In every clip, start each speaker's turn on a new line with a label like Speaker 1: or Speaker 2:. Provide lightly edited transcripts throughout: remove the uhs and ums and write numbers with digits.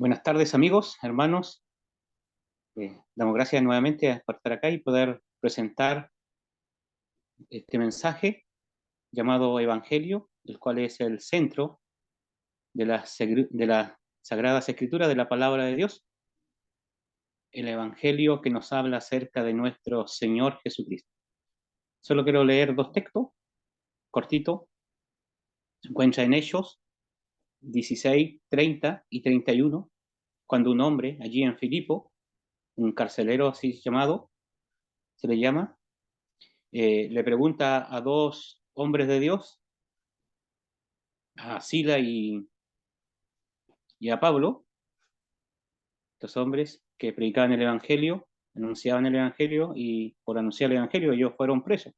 Speaker 1: Buenas tardes, amigos, hermanos. Damos gracias nuevamente por estar acá y poder presentar este mensaje llamado Evangelio, el cual es el centro de las Sagradas Escrituras, de la Palabra de Dios, el Evangelio que nos habla acerca de nuestro Señor Jesucristo. Solo quiero leer dos textos, cortitos. Se encuentra en Hechos 16, 30 y 31, cuando un hombre allí en Filipo, un carcelero así llamado, se le llama, le pregunta a dos hombres de Dios, a Sila y a Pablo, estos hombres que predicaban el Evangelio, anunciaban el Evangelio, y por anunciar el Evangelio ellos fueron presos,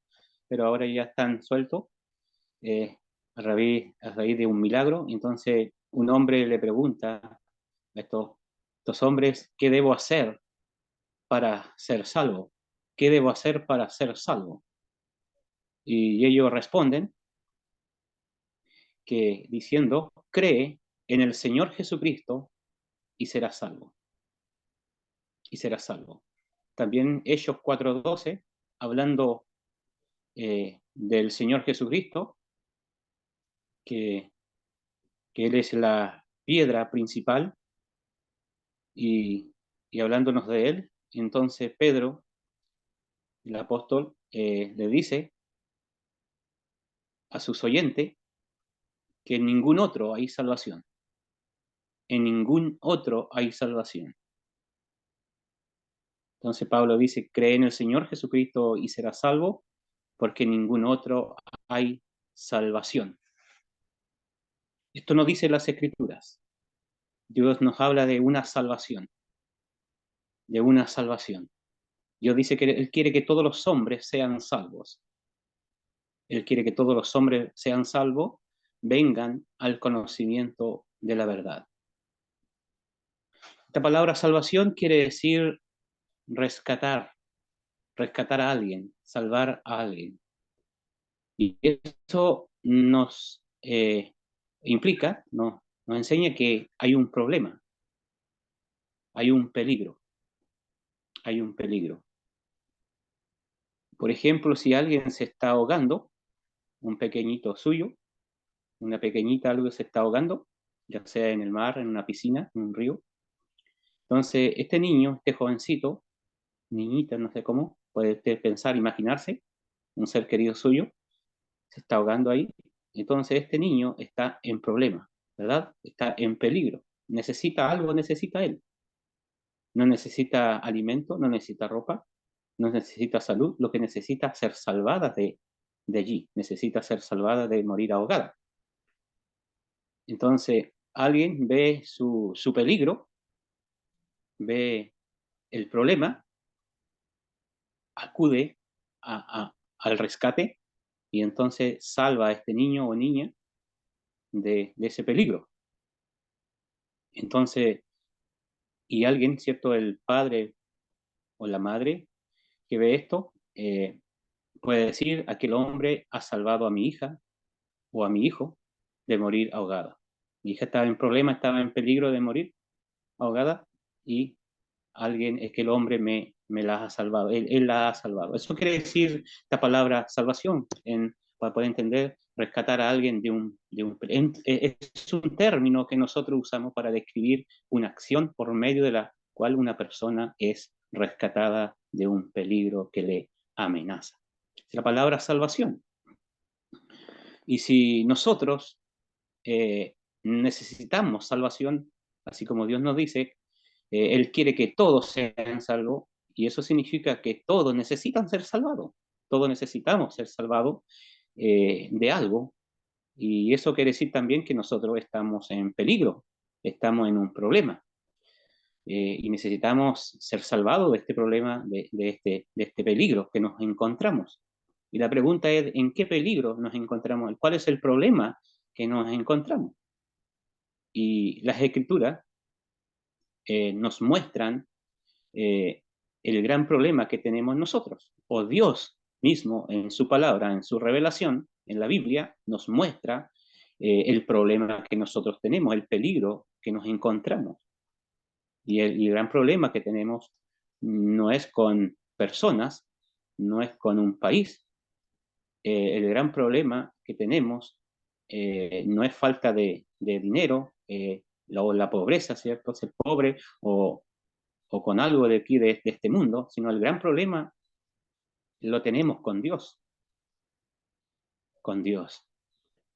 Speaker 1: pero ahora ya están sueltos eh, a raíz de un milagro. Entonces un hombre le pregunta a estos hombres: ¿qué debo hacer para ser salvo? ¿Qué debo hacer para ser salvo? Y ellos responden que diciendo: cree en el Señor Jesucristo y serás salvo. Y serás salvo. También Hechos 4:12, hablando del Señor Jesucristo, que, que Él es la piedra principal, y, y hablándonos de Él, entonces Pedro, el apóstol, le dice a sus oyentes que en ningún otro hay salvación. En ningún otro hay salvación. Entonces Pablo dice: cree en el Señor Jesucristo y serás salvo, porque en ningún otro hay salvación. Esto no dice las Escrituras. Dios nos habla de una salvación, de una salvación. Dios dice que Él quiere que todos los hombres sean salvos. Él quiere que todos los hombres sean salvos, vengan al conocimiento de la verdad. Esta palabra salvación quiere decir rescatar, rescatar a alguien, salvar a alguien. Y eso nos implica, nos enseña que hay un problema, hay un peligro, hay un peligro. Por ejemplo, si alguien se está ahogando, un pequeñito suyo, una pequeñita, algo se está ahogando, ya sea en el mar, en una piscina, en un río. Entonces, este niño, este jovencito, niñita, no sé cómo, puede usted pensar, imaginarse, un ser querido suyo, se está ahogando ahí. Entonces, este niño está en problema, ¿verdad? Está en peligro. Necesita algo, necesita él. No necesita alimento, no necesita ropa, no necesita salud, lo que necesita es ser salvada de allí, necesita ser salvada de morir ahogada. Entonces, alguien ve su peligro, ve el problema, acude al rescate, y entonces salva a este niño o niña de ese peligro. Entonces, y alguien, ¿cierto? El padre o la madre que ve esto, puede decir: aquel hombre ha salvado a mi hija o a mi hijo de morir ahogada. Mi hija estaba en problema, estaba en peligro de morir ahogada, y alguien, es que el hombre me la ha salvado, él la ha salvado. Eso quiere decir la palabra salvación, para poder entender, rescatar a alguien es un término que nosotros usamos para describir una acción por medio de la cual una persona es rescatada de un peligro que le amenaza. Es la palabra salvación. Y si nosotros necesitamos salvación, así como Dios nos dice, Él quiere que todos sean salvos, y eso significa que todos necesitan ser salvados, todos necesitamos ser salvados de algo, y eso quiere decir también que nosotros estamos en peligro, estamos en un problema, y necesitamos ser salvados de este problema, de este peligro que nos encontramos. Y la pregunta es: ¿en qué peligro nos encontramos? ¿Cuál es el problema que nos encontramos? Y las Escrituras nos muestran eh, el gran problema que tenemos nosotros, o Dios mismo en su palabra, en su revelación, en la Biblia, nos muestra el problema que nosotros tenemos, el peligro que nos encontramos. Y el gran problema que tenemos no es con personas, no es con un país. El gran problema que tenemos no es falta de dinero, la pobreza, ¿cierto? Ser pobre o con algo de aquí, de este mundo, sino el gran problema lo tenemos con Dios,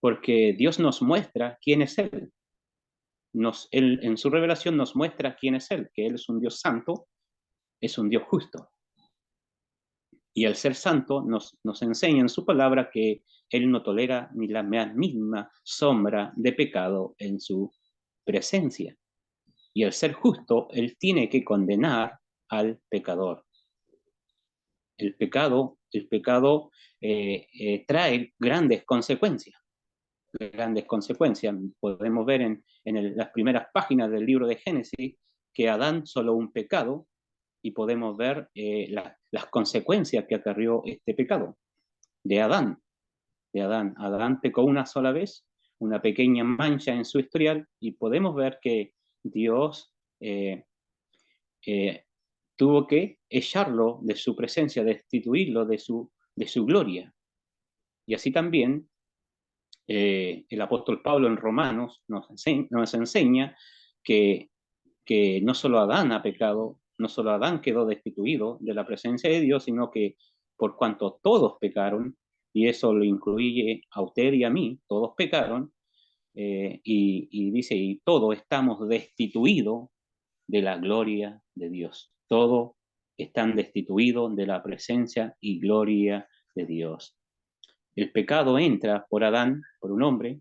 Speaker 1: porque Dios nos muestra quién es Él. Él en su revelación nos muestra quién es Él, que Él es un Dios santo, es un Dios justo. Y al ser santo nos enseña en su palabra que Él no tolera ni la mínima sombra de pecado en su presencia. Y al ser justo, Él tiene que condenar al pecador. El pecado trae grandes consecuencias. Grandes consecuencias. Podemos ver en las primeras páginas del libro de Génesis que Adán solo un pecado y podemos ver las consecuencias que acarrió este pecado de Adán. Adán pecó una sola vez, una pequeña mancha en su historial, y podemos ver que Dios eh, tuvo que echarlo de su presencia, destituirlo de su gloria. Y así también el apóstol Pablo en Romanos nos enseña que, que no solo Adán ha pecado, no solo Adán quedó destituido de la presencia de Dios, sino que por cuanto todos pecaron, y eso lo incluye a usted y a mí, todos pecaron, y dice, y todos estamos destituidos de la gloria de Dios. Todos están destituidos de la presencia y gloria de Dios. El pecado entra por Adán, por un hombre,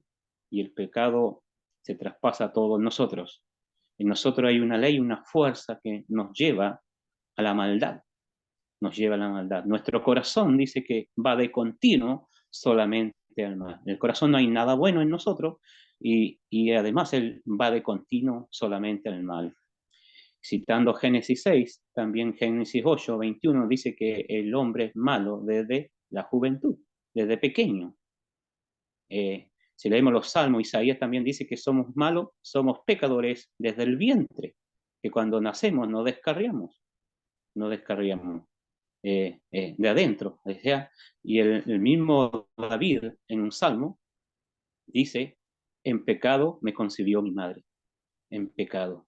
Speaker 1: y el pecado se traspasa a todos nosotros. En nosotros hay una ley, una fuerza que nos lleva a la maldad, nos lleva a la maldad. Nuestro corazón dice que va de continuo solamente al mal. En el corazón no hay nada bueno en nosotros y además él va de continuo solamente al mal. Citando Génesis 6, también Génesis 8, 21 dice que el hombre es malo desde la juventud, desde pequeño. Si leemos los Salmos, Isaías también dice que somos malos, somos pecadores desde el vientre, que cuando nacemos no descarriamos de adentro. O sea, y el mismo David en un salmo dice, en pecado me concibió mi madre, en pecado,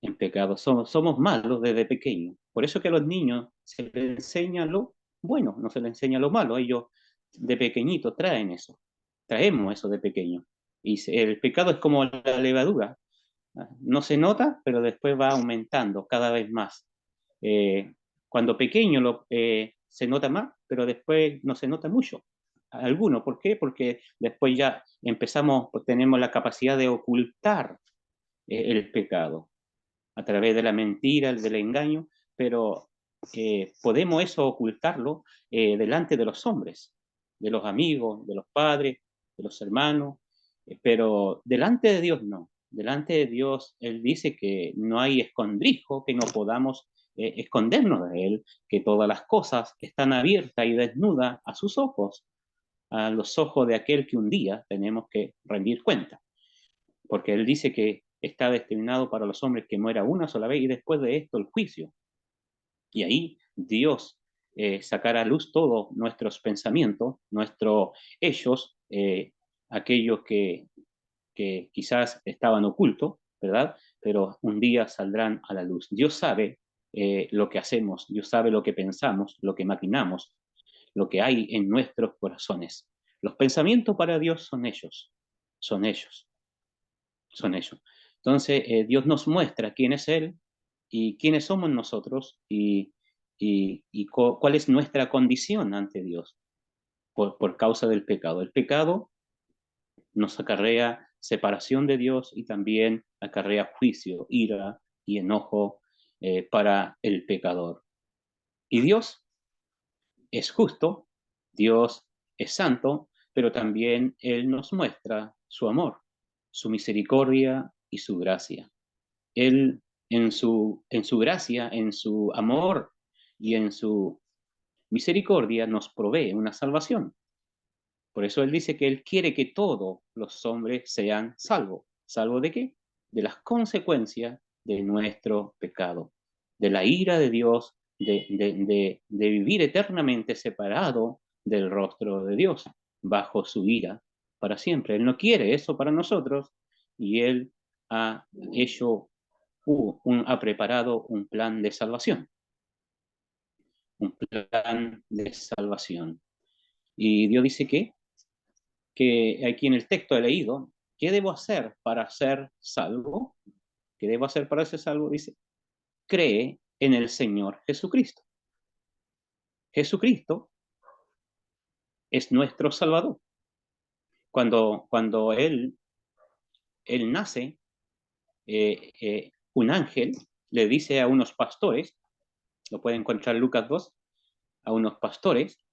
Speaker 1: en pecado. Somos malos desde pequeños. Por eso que a los niños se les enseña lo bueno, no se les enseña lo malo. Ellos de pequeñito traemos eso de pequeño. Y el pecado es como la levadura. No se nota, pero después va aumentando cada vez más. Eh, Cuando pequeño se nota más, pero después no se nota mucho. Alguno, ¿por qué? Porque después ya pues tenemos la capacidad de ocultar el pecado a través de la mentira, del engaño, pero podemos eso ocultarlo delante de los hombres, de los amigos, de los padres, de los hermanos, pero delante de Dios no. Delante de Dios, Él dice que no hay escondrijo, que no podamos escondernos de Él, que todas las cosas están abiertas y desnudas a sus ojos, a los ojos de aquel que un día tenemos que rendir cuenta, porque Él dice que está destinado para los hombres que muera una sola vez y después de esto el juicio. Y ahí Dios sacará a luz todos nuestros pensamientos, ellos, aquellos que quizás estaban ocultos, ¿verdad? Pero un día saldrán a la luz. Dios sabe lo que hacemos, Dios sabe lo que pensamos, lo que maquinamos, lo que hay en nuestros corazones. Los pensamientos para Dios son ellos, son ellos, son ellos. Entonces, Dios nos muestra quién es Él y quiénes somos nosotros y cuál es nuestra condición ante Dios por causa del pecado. El pecado nos acarrea separación de Dios y también acarrea juicio, ira y enojo para el pecador. Y Dios es justo, Dios es santo, pero también Él nos muestra su amor, su misericordia y su gracia. Él en su gracia, en su amor y en su misericordia nos provee una salvación. Por eso Él dice que Él quiere que todos los hombres sean salvos. ¿Salvos de qué? De las consecuencias de nuestro pecado, de la ira de Dios, de vivir eternamente separado del rostro de Dios, bajo su ira para siempre. Él no quiere eso para nosotros y Él ha hecho, ha preparado un plan de salvación, un plan de salvación. Y Dios dice que aquí en el texto he leído, ¿qué debo hacer para ser salvo? ¿Qué debo hacer para ser salvo? Dice, cree en el Señor Jesucristo. Jesucristo es nuestro Salvador. Cuando él nace, un ángel le dice a unos pastores, lo pueden encontrar en Lucas 2, a unos pastores,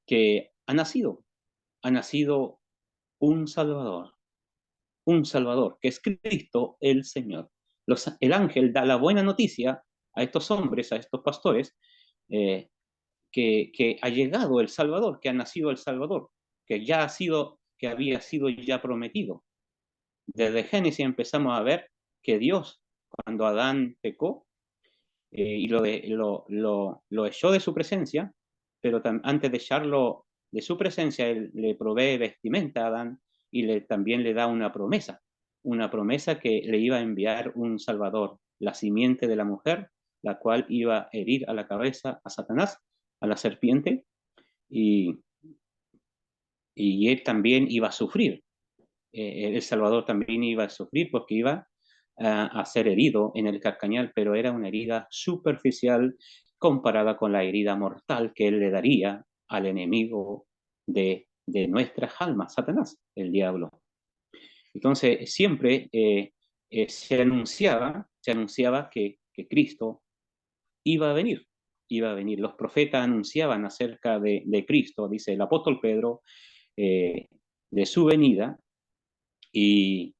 Speaker 1: que ha nacido un Salvador, que es Cristo el Señor. El ángel da la buena noticia a estos hombres, a estos pastores, eh, que ha llegado el Salvador, que ha nacido el Salvador, que había sido ya prometido. Desde Génesis empezamos a ver que Dios, cuando Adán pecó y lo echó de su presencia, pero antes de echarlo de su presencia, Él le provee vestimenta a Adán y también le da una promesa que le iba a enviar un Salvador, la simiente de la mujer, la cual iba a herir a la cabeza a Satanás, a la serpiente, y, y él también iba a sufrir. El Salvador también iba a sufrir porque iba a ser herido en el carcañal, pero era una herida superficial comparada con la herida mortal que él le daría al enemigo de nuestras almas, Satanás, el diablo. Entonces, siempre se anunciaba que Cristo iba a venir, iba a venir. Los profetas anunciaban acerca de Cristo, dice el apóstol Pedro, de su venida, y,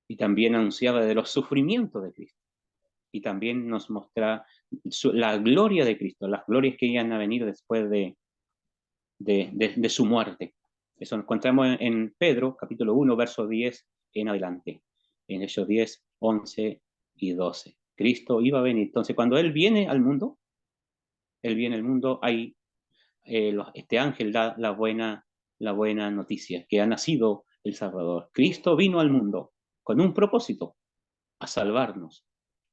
Speaker 1: y también anunciaba de los sufrimientos de Cristo. Y también nos muestra la gloria de Cristo, las glorias que iban a venir después de su muerte. Eso lo encontramos en Pedro, capítulo 1, verso 10 en adelante. En esos 10, 11 y 12. Cristo iba a venir. Entonces, cuando Él viene al mundo, hay, este ángel da la buena noticia, que ha nacido el Salvador. Cristo vino al mundo con un propósito, a salvarnos,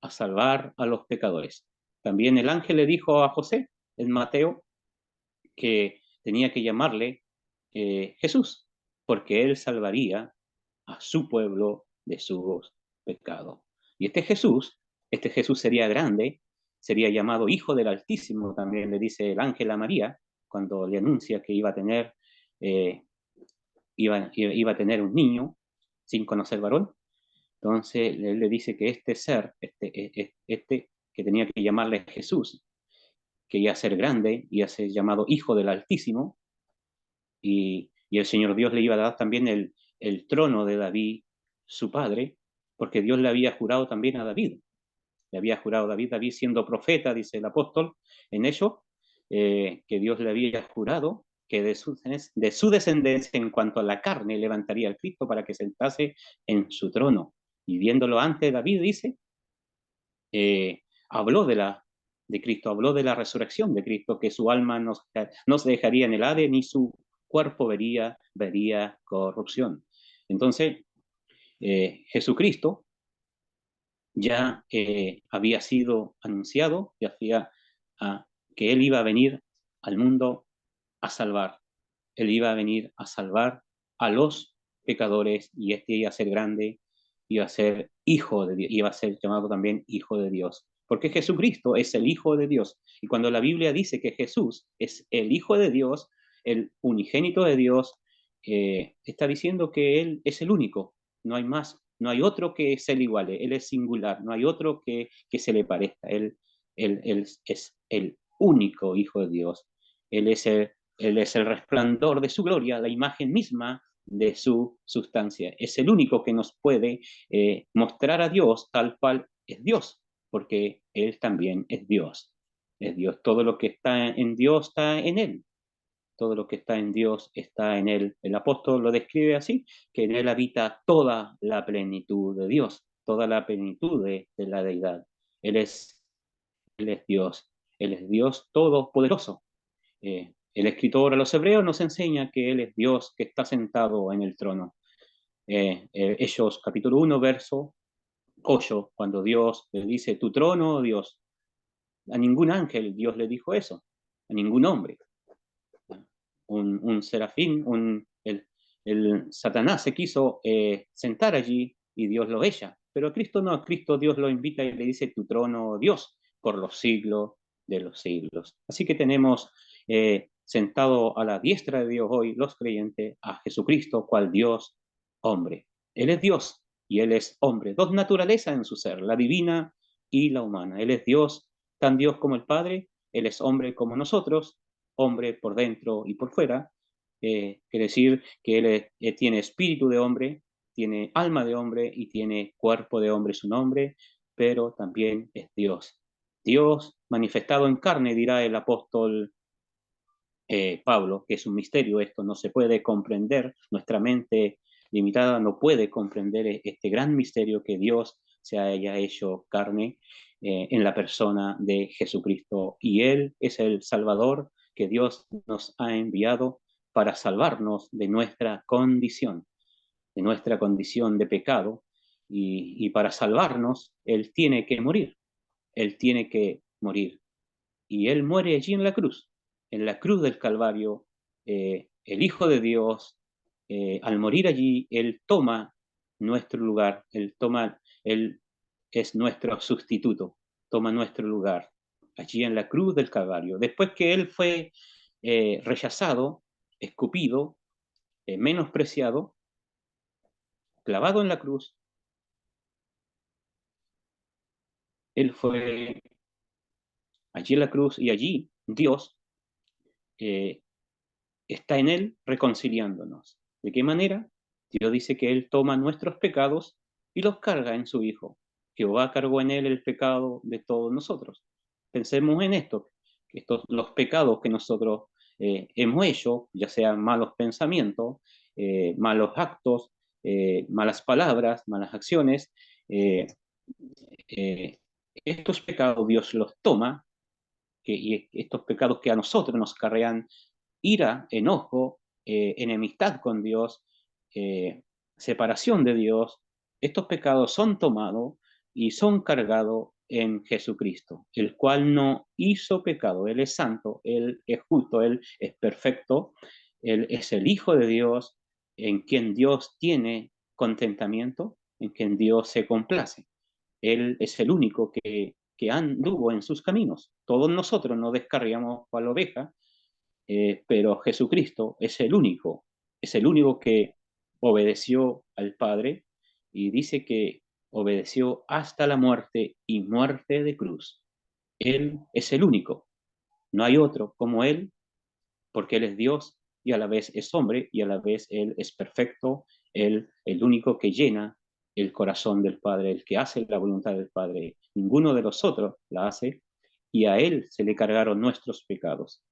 Speaker 1: a salvar a los pecadores. También el ángel le dijo a José, en Mateo, que tenía que llamarle Jesús, porque él salvaría a su pueblo de sus pecados. Y este Jesús sería grande, sería llamado Hijo del Altísimo, también le dice el ángel a María, cuando le anuncia que eh, iba a tener un niño sin conocer varón. Entonces él le dice que este ser, que tenía que llamarle Jesús, que iba a ser grande, iba a ser llamado Hijo del Altísimo, y el Señor Dios le iba a dar también el trono de David, su padre, porque Dios le había jurado también a David. Le había jurado a David siendo profeta, dice el apóstol, en ello, que Dios le había jurado que de su descendencia en cuanto a la carne levantaría al Cristo para que sentase en su trono. Y viéndolo antes, David dice, habló de Cristo, habló de la resurrección de Cristo, que su alma no se dejaría en el Hades, ni su cuerpo vería corrupción. Entonces, Jesucristo ya había sido anunciado, que Él iba a venir al mundo a salvar. Él iba a venir a salvar a los pecadores, y iba a ser grande, iba a ser hijo de Dios, iba a ser llamado también Hijo de Dios. Porque Jesucristo es el Hijo de Dios. Y cuando la Biblia dice que Jesús es el Hijo de Dios, el unigénito de Dios, está diciendo que Él es el único. No hay más, no hay otro que se le iguale. Él es singular, no hay otro que se le parezca. Él es el único Hijo de Dios. Él es el resplandor de su gloria, la imagen misma de su sustancia. Es el único que nos puede mostrar a Dios tal cual es Dios, porque Él también es Dios. Es Dios. Todo lo que está en Dios está en Él. Todo lo que está en Dios está en Él. El apóstol lo describe así, que en Él habita toda la plenitud de Dios. toda la plenitud de la deidad. Él es, Él es Dios todopoderoso. El escritor a los hebreos nos enseña que Él es Dios que está sentado en el trono. Hechos capítulo 1, verso 8, cuando Dios le dice, tu trono, Dios. A ningún ángel Dios le dijo eso, a ningún hombre. Un serafín, el Satanás se quiso sentar allí y Dios lo echa. Pero a Cristo no, a Cristo Dios lo invita y le dice, tu trono, Dios, por los siglos de los siglos. Así que tenemos sentado a la diestra de Dios hoy, los creyentes, a Jesucristo, cual Dios hombre. Él es Dios y Él es hombre. Dos naturalezas en su ser, la divina y la humana. Él es Dios, tan Dios como el Padre. Él es hombre como nosotros, hombre por dentro y por fuera. Quiere decir que Él tiene espíritu de hombre, tiene alma de hombre y tiene cuerpo de hombre, su nombre, pero también es Dios. Dios manifestado en carne, dirá el apóstol Pablo, que es un misterio, esto no se puede comprender, nuestra mente limitada no puede comprender este gran misterio que Dios se haya hecho carne en la persona de Jesucristo. Y Él es el Salvador que Dios nos ha enviado para salvarnos de nuestra condición de pecado, y para salvarnos Él tiene que morir, Él tiene que morir. Y Él muere allí en la cruz del Calvario. El Hijo de Dios, al morir allí, Él toma nuestro lugar, Él es nuestro sustituto, toma nuestro lugar allí en la cruz del Calvario. Después que Él fue rechazado, escupido, menospreciado, clavado en la cruz, Él fue allí en la cruz y allí Dios eh, está en Él reconciliándonos. ¿De qué manera? Dios dice que Él toma nuestros pecados y los carga en su Hijo. Jehová cargó en Él el pecado de todos nosotros. Pensemos en esto, que los pecados que nosotros hemos hecho, ya sean malos pensamientos, malos actos, malas palabras, malas acciones, eh, eh, estos pecados Dios los toma, y estos pecados que a nosotros nos carrean ira, enojo, enemistad con Dios, separación de Dios, estos pecados son tomados y son cargados en Jesucristo, el cual no hizo pecado. Él es santo, Él es justo, Él es perfecto, Él es el Hijo de Dios, en quien Dios tiene contentamiento, en quien Dios se complace. Él es el único que anduvo en sus caminos. Todos nosotros nos descarriamos cual oveja, pero Jesucristo es el único que obedeció al Padre, y dice que obedeció hasta la muerte y muerte de cruz. Él es el único, no hay otro como Él, porque Él es Dios y a la vez es hombre y a la vez Él es perfecto, Él el único que llena el corazón del Padre, el que hace la voluntad del Padre. Ninguno de los otros la hace, y a Él se le cargaron nuestros pecados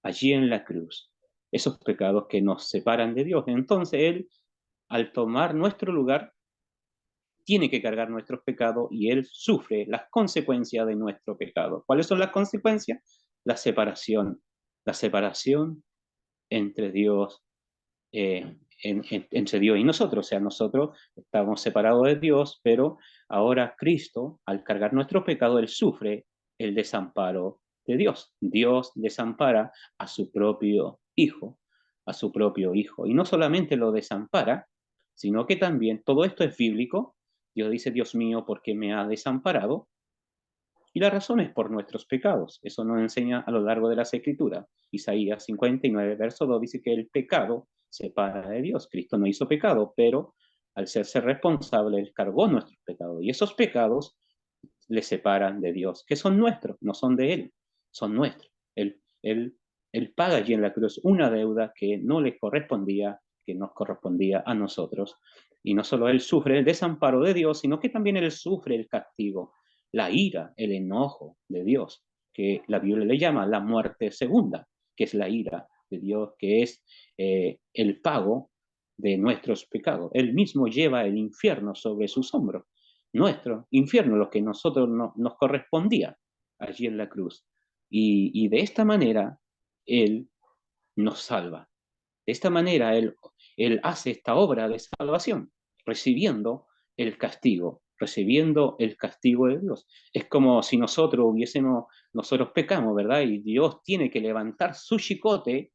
Speaker 1: allí en la cruz, esos pecados que nos separan de Dios. Entonces Él, al tomar nuestro lugar, tiene que cargar nuestros pecados y Él sufre las consecuencias de nuestro pecado. ¿Cuáles son las consecuencias? La separación entre Dios, entre Dios y nosotros. O sea, nosotros estamos separados de Dios, pero ahora Cristo, al cargar nuestro pecado, Él sufre el desamparo de Dios. Dios desampara a su propio Hijo, a su propio Hijo. Y no solamente lo desampara, sino que también, todo esto es bíblico. Dios dice, Dios mío, ¿por qué me ha desamparado? Y la razón es por nuestros pecados. Eso nos enseña a lo largo de las Escrituras. Isaías 59, verso 2 dice que el pecado separa de Dios. Cristo no hizo pecado, pero al serse responsable, Él cargó nuestros pecados. Y esos pecados le separan de Dios, que son nuestros, no son de Él, son nuestros. Él paga allí en la cruz una deuda que no le correspondía, que nos correspondía a nosotros. Y no solo Él sufre el desamparo de Dios, sino que también Él sufre el castigo, la ira, el enojo de Dios, que la Biblia le llama la muerte segunda, que es la ira de Dios, que es el pago de nuestros pecados. Él mismo lleva el infierno sobre sus hombros. nuestro infierno, lo que nosotros nos correspondía allí en la cruz. Y de esta manera Él nos salva. De esta manera él hace esta obra de salvación, recibiendo el castigo de Dios. Es como si nosotros pecamos, ¿verdad? Y Dios tiene que levantar su chicote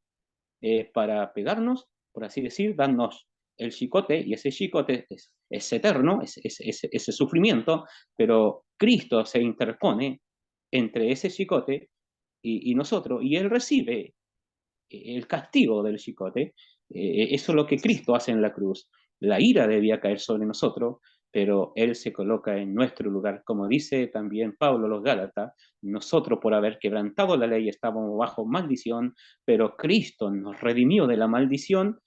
Speaker 1: para pegarnos, por así decir, darnos el chicote, y ese chicote es eterno, ese sufrimiento, pero Cristo se interpone entre ese chicote y nosotros, y Él recibe el castigo del chicote. Eso es lo que Cristo hace en la cruz. La ira debía caer sobre nosotros, pero Él se coloca en nuestro lugar. Como dice también Pablo a los Gálatas, nosotros por haber quebrantado la ley estábamos bajo maldición, pero Cristo nos redimió de la maldición,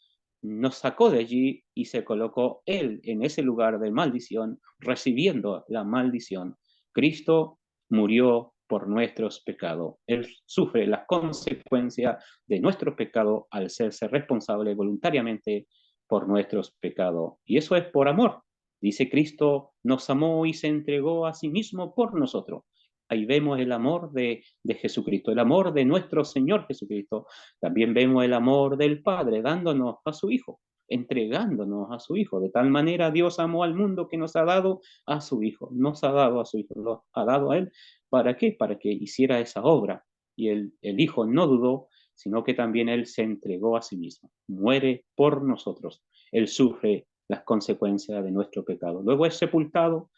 Speaker 1: nos sacó de allí y se colocó Él en ese lugar de maldición, recibiendo la maldición. Cristo murió por nuestros pecados. Él sufre las consecuencias de nuestro pecado al serse responsable voluntariamente por nuestros pecados. Y eso es por amor. Dice Cristo nos amó y se entregó a sí mismo por nosotros. Ahí vemos el amor de Jesucristo, el amor de nuestro Señor Jesucristo. También vemos el amor del Padre dándonos a su Hijo, entregándonos a su Hijo. De tal manera Dios amó al mundo que nos ha dado a su Hijo, nos ha dado a su Hijo, lo ha dado a Él. ¿Para qué? Para que hiciera esa obra. Y el Hijo no dudó, sino que también Él se entregó a sí mismo. Muere por nosotros. Él sufre las consecuencias de nuestro pecado. Luego es sepultado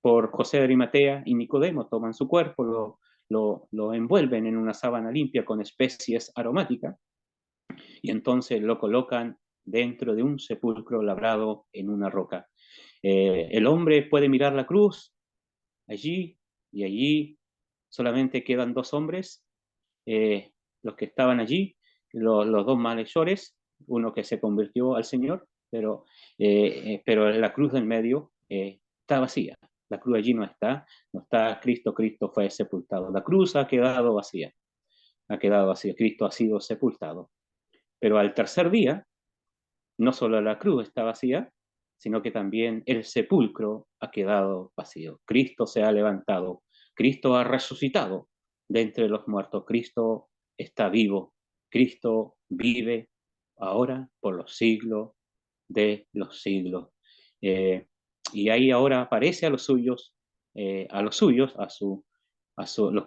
Speaker 1: por José de Arimatea y Nicodemo. Toman su cuerpo, lo envuelven en una sábana limpia con especies aromáticas y entonces lo colocan dentro de un sepulcro labrado en una roca. El hombre puede mirar la cruz allí y allí solamente quedan dos hombres, eh, los que estaban allí, los dos malhechores, uno que se convirtió al Señor, pero la cruz del medio está vacía. La cruz allí no está Cristo, Cristo fue sepultado. La cruz ha quedado vacía, Cristo ha sido sepultado. Pero al tercer día, no solo la cruz está vacía, sino que también el sepulcro ha quedado vacío. Cristo se ha levantado, Cristo ha resucitado de entre los muertos, Cristo está vivo, Cristo vive ahora por los siglos de los siglos. Eh, y ahí ahora aparece los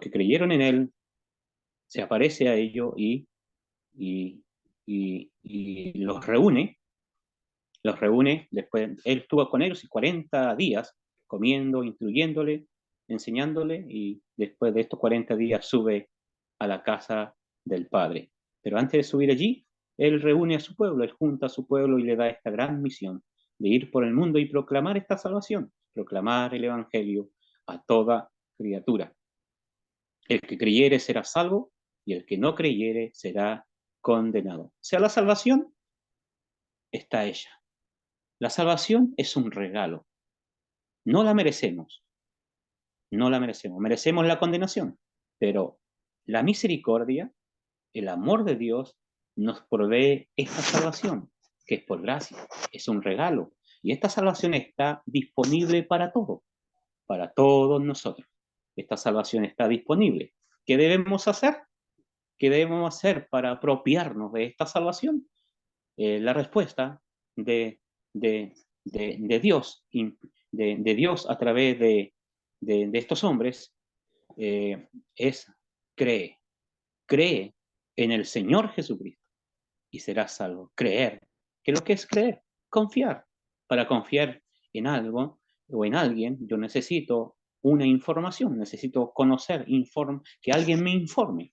Speaker 1: que creyeron en Él, se aparece a ellos y, y los reúne, después él estuvo con ellos 40 días comiendo, instruyéndole, enseñándole, y después de estos 40 días sube a la casa del Padre. Pero antes de subir allí, él reúne a su pueblo, él junta a su pueblo y le da esta gran misión de ir por el mundo y proclamar esta salvación, proclamar el Evangelio a toda criatura. El que creyere será salvo y el que no creyere será condenado. O sea, la salvación está ella. La salvación es un regalo. No la merecemos, no la merecemos. Merecemos la condenación, pero la misericordia, el amor de Dios nos provee esta salvación, que es por gracia, es un regalo. Y esta salvación está disponible para todos nosotros. Esta salvación está disponible. ¿Qué debemos hacer? ¿Qué debemos hacer para apropiarnos de esta salvación? La respuesta de, de, de Dios, de Dios a través de estos hombres es cree, cree en el Señor Jesucristo y serás salvo. Creer. ¿Qué es lo que es creer? Confiar. Para confiar en algo o en alguien, yo necesito una información, necesito conocer, que alguien me informe.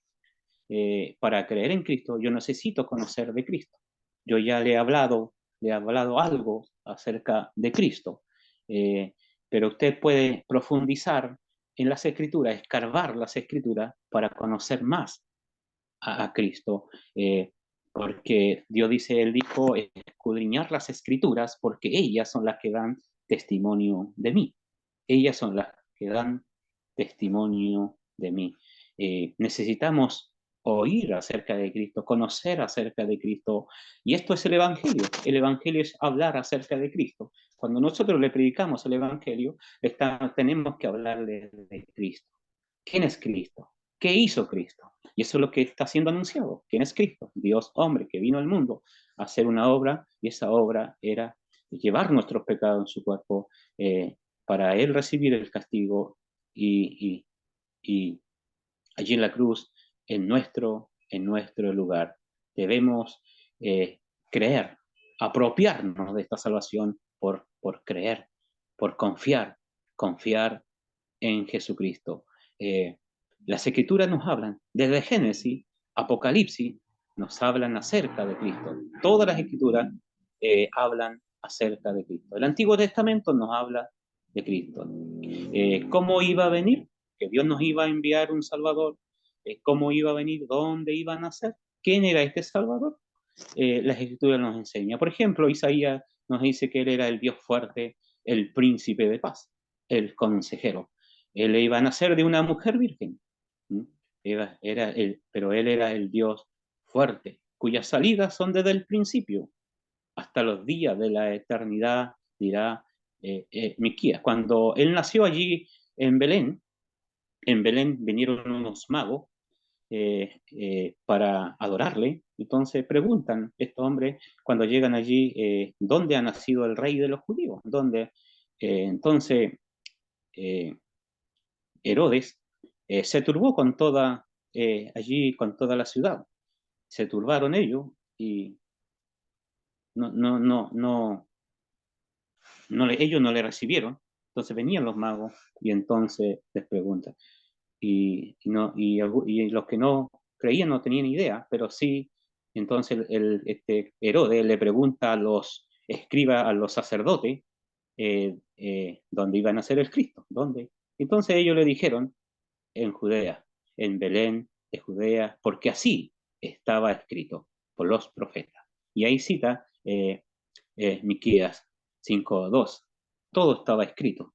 Speaker 1: Para creer en Cristo, yo necesito conocer de Cristo. Yo ya le he hablado algo acerca de Cristo, eh, pero usted puede profundizar en las Escrituras, escarbar las Escrituras para conocer más a Cristo, porque Dios dice, Él dijo, escudriñar las Escrituras porque ellas son las que dan testimonio de mí. Ellas son las que dan testimonio de mí. Necesitamos oír acerca de Cristo, conocer acerca de Cristo. Y esto es el Evangelio. El Evangelio es hablar acerca de Cristo. Cuando nosotros le predicamos el Evangelio, tenemos que hablarle de Cristo. ¿Quién es Cristo? ¿Qué hizo Cristo? Y eso es lo que está siendo anunciado. ¿Quién es Cristo? Dios hombre que vino al mundo a hacer una obra, y esa obra era llevar nuestros pecados en su cuerpo, para Él recibir el castigo y allí en la cruz, en nuestro lugar. Debemos creer, apropiarnos de esta salvación por creer, por confiar en Jesucristo. Eh, las Escrituras nos hablan, desde Génesis, Apocalipsis, nos hablan acerca de Cristo. Todas las Escrituras hablan acerca de Cristo. El Antiguo Testamento nos habla de Cristo. ¿Cómo iba a venir? Que Dios nos iba a enviar un Salvador. ¿Cómo iba a venir? ¿Dónde iba a nacer? ¿Quién era este Salvador? Las Escrituras nos enseñan. Por ejemplo, Isaías nos dice que Él era el Dios fuerte, el príncipe de paz, el consejero. Él iba a nacer de una mujer virgen. Pero Él era el Dios fuerte, cuyas salidas son desde el principio hasta los días de la eternidad, dirá Miquías. Cuando Él nació allí en Belén vinieron unos magos para adorarle. Entonces preguntan estos hombres cuando llegan allí, ¿dónde ha nacido el rey de los judíos? ¿Dónde? Entonces eh, Herodes se turbó allí con toda la ciudad. Se turbaron ellos y no, no, no, no, ellos no le recibieron. Entonces venían los magos y entonces les preguntan. Y los que no creían no tenían idea, pero sí, entonces este Herodes le pregunta a los escribas, a los sacerdotes, dónde iban a ser el Cristo, dónde. Entonces ellos le dijeron, en Judea, en Belén de Judea, porque así estaba escrito por los profetas. Y ahí cita Miqueas 5:2. Todo estaba escrito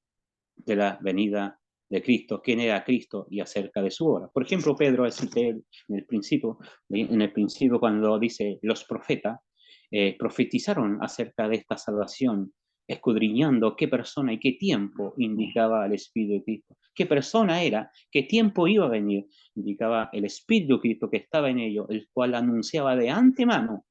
Speaker 1: de la venida de Cristo, quién era Cristo y acerca de su obra. Por ejemplo, Pedro cité en el principio cuando dice los profetas profetizaron acerca de esta salvación, escudriñando qué persona y qué tiempo indicaba el Espíritu de Cristo, qué persona era, qué tiempo iba a venir, indicaba el Espíritu de Cristo que estaba en ellos, el cual anunciaba de antemano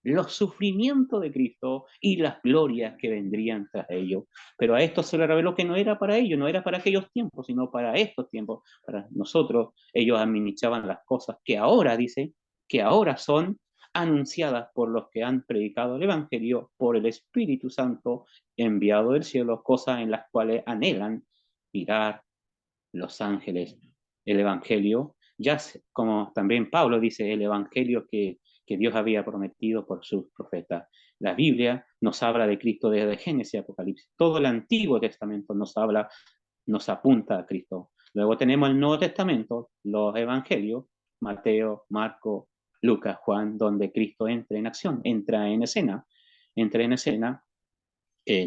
Speaker 1: los sufrimientos de Cristo y las glorias que vendrían tras ellos. Pero a esto se le reveló que no era para ellos, no era para aquellos tiempos, sino para estos tiempos, para nosotros. Ellos administraban las cosas que ahora, dice, que ahora son anunciadas por los que han predicado el Evangelio por el Espíritu Santo enviado del cielo, cosas en las cuales anhelan mirar los ángeles. El Evangelio, ya como también Pablo dice, el Evangelio que Dios había prometido por sus profetas. La Biblia nos habla de Cristo desde Génesis y Apocalipsis. Todo el Antiguo Testamento nos apunta a Cristo. Luego tenemos el Nuevo Testamento, los Evangelios, Mateo, Marco, Lucas, Juan, donde Cristo entra en acción, entra en escena,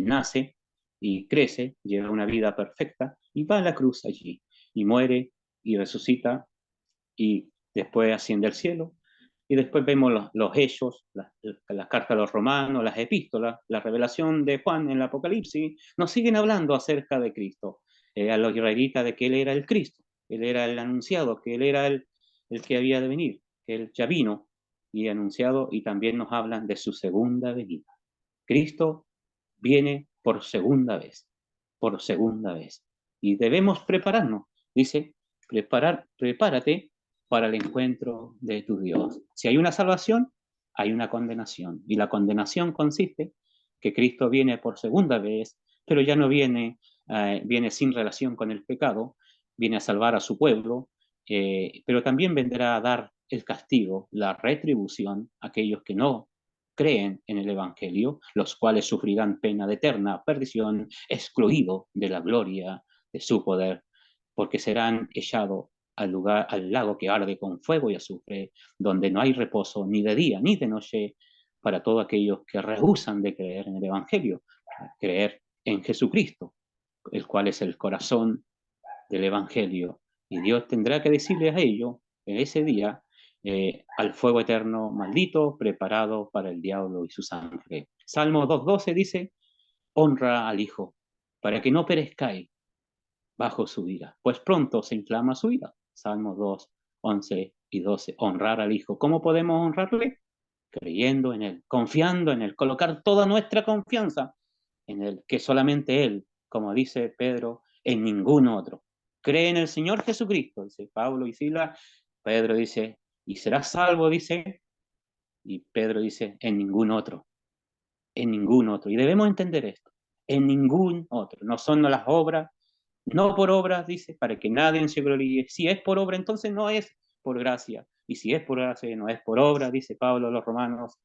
Speaker 1: nace y crece, lleva una vida perfecta y va a la cruz allí y muere y resucita y después asciende al cielo. Y después vemos los hechos, las cartas a los romanos, las epístolas, la revelación de Juan en el Apocalipsis, nos siguen hablando acerca de Cristo, a los israelitas de que Él era el Cristo, Él era el anunciado, que Él era el que había de venir, que Él ya vino y anunciado, y también nos hablan de su segunda venida. Cristo viene por segunda vez, por segunda vez. Y debemos prepararnos, dice, prepárate para el encuentro de tu Dios. Si hay una salvación, hay una condenación. Y la condenación consiste que Cristo viene por segunda vez, pero ya no viene sin relación con el pecado, viene a salvar a su pueblo, pero también vendrá a dar el castigo, la retribución a aquellos que no creen en el Evangelio, los cuales sufrirán pena de eterna perdición, excluidos de la gloria de su poder, porque serán echados al lago que arde con fuego y azufre, donde no hay reposo ni de día ni de noche para todos aquellos que rehusan de creer en el Evangelio, creer en Jesucristo, el cual es el corazón del Evangelio. Y Dios tendrá que decirles a ellos en ese día al fuego eterno maldito preparado para el diablo y su sangre. Salmo 2:12 dice, honra al Hijo, para que no perezcáis bajo su ira, pues pronto se inflama su ira. Salmo 2:11 y 12, honrar al Hijo. ¿Cómo podemos honrarle? Creyendo en Él, confiando en Él, colocar toda nuestra confianza en Él, que solamente Él, como dice Pedro, en ningún otro. Cree en el Señor Jesucristo, dice Pablo y Silas. Pedro dice, y serás salvo, dice, y Pedro dice, en ningún otro, en ningún otro. Y debemos entender esto, en ningún otro. No son las obras, no por obras, dice, para que nadie se gloríe. Si es por obra, entonces no es por gracia. Y si es por gracia, no es por obra, dice Pablo a los romanos.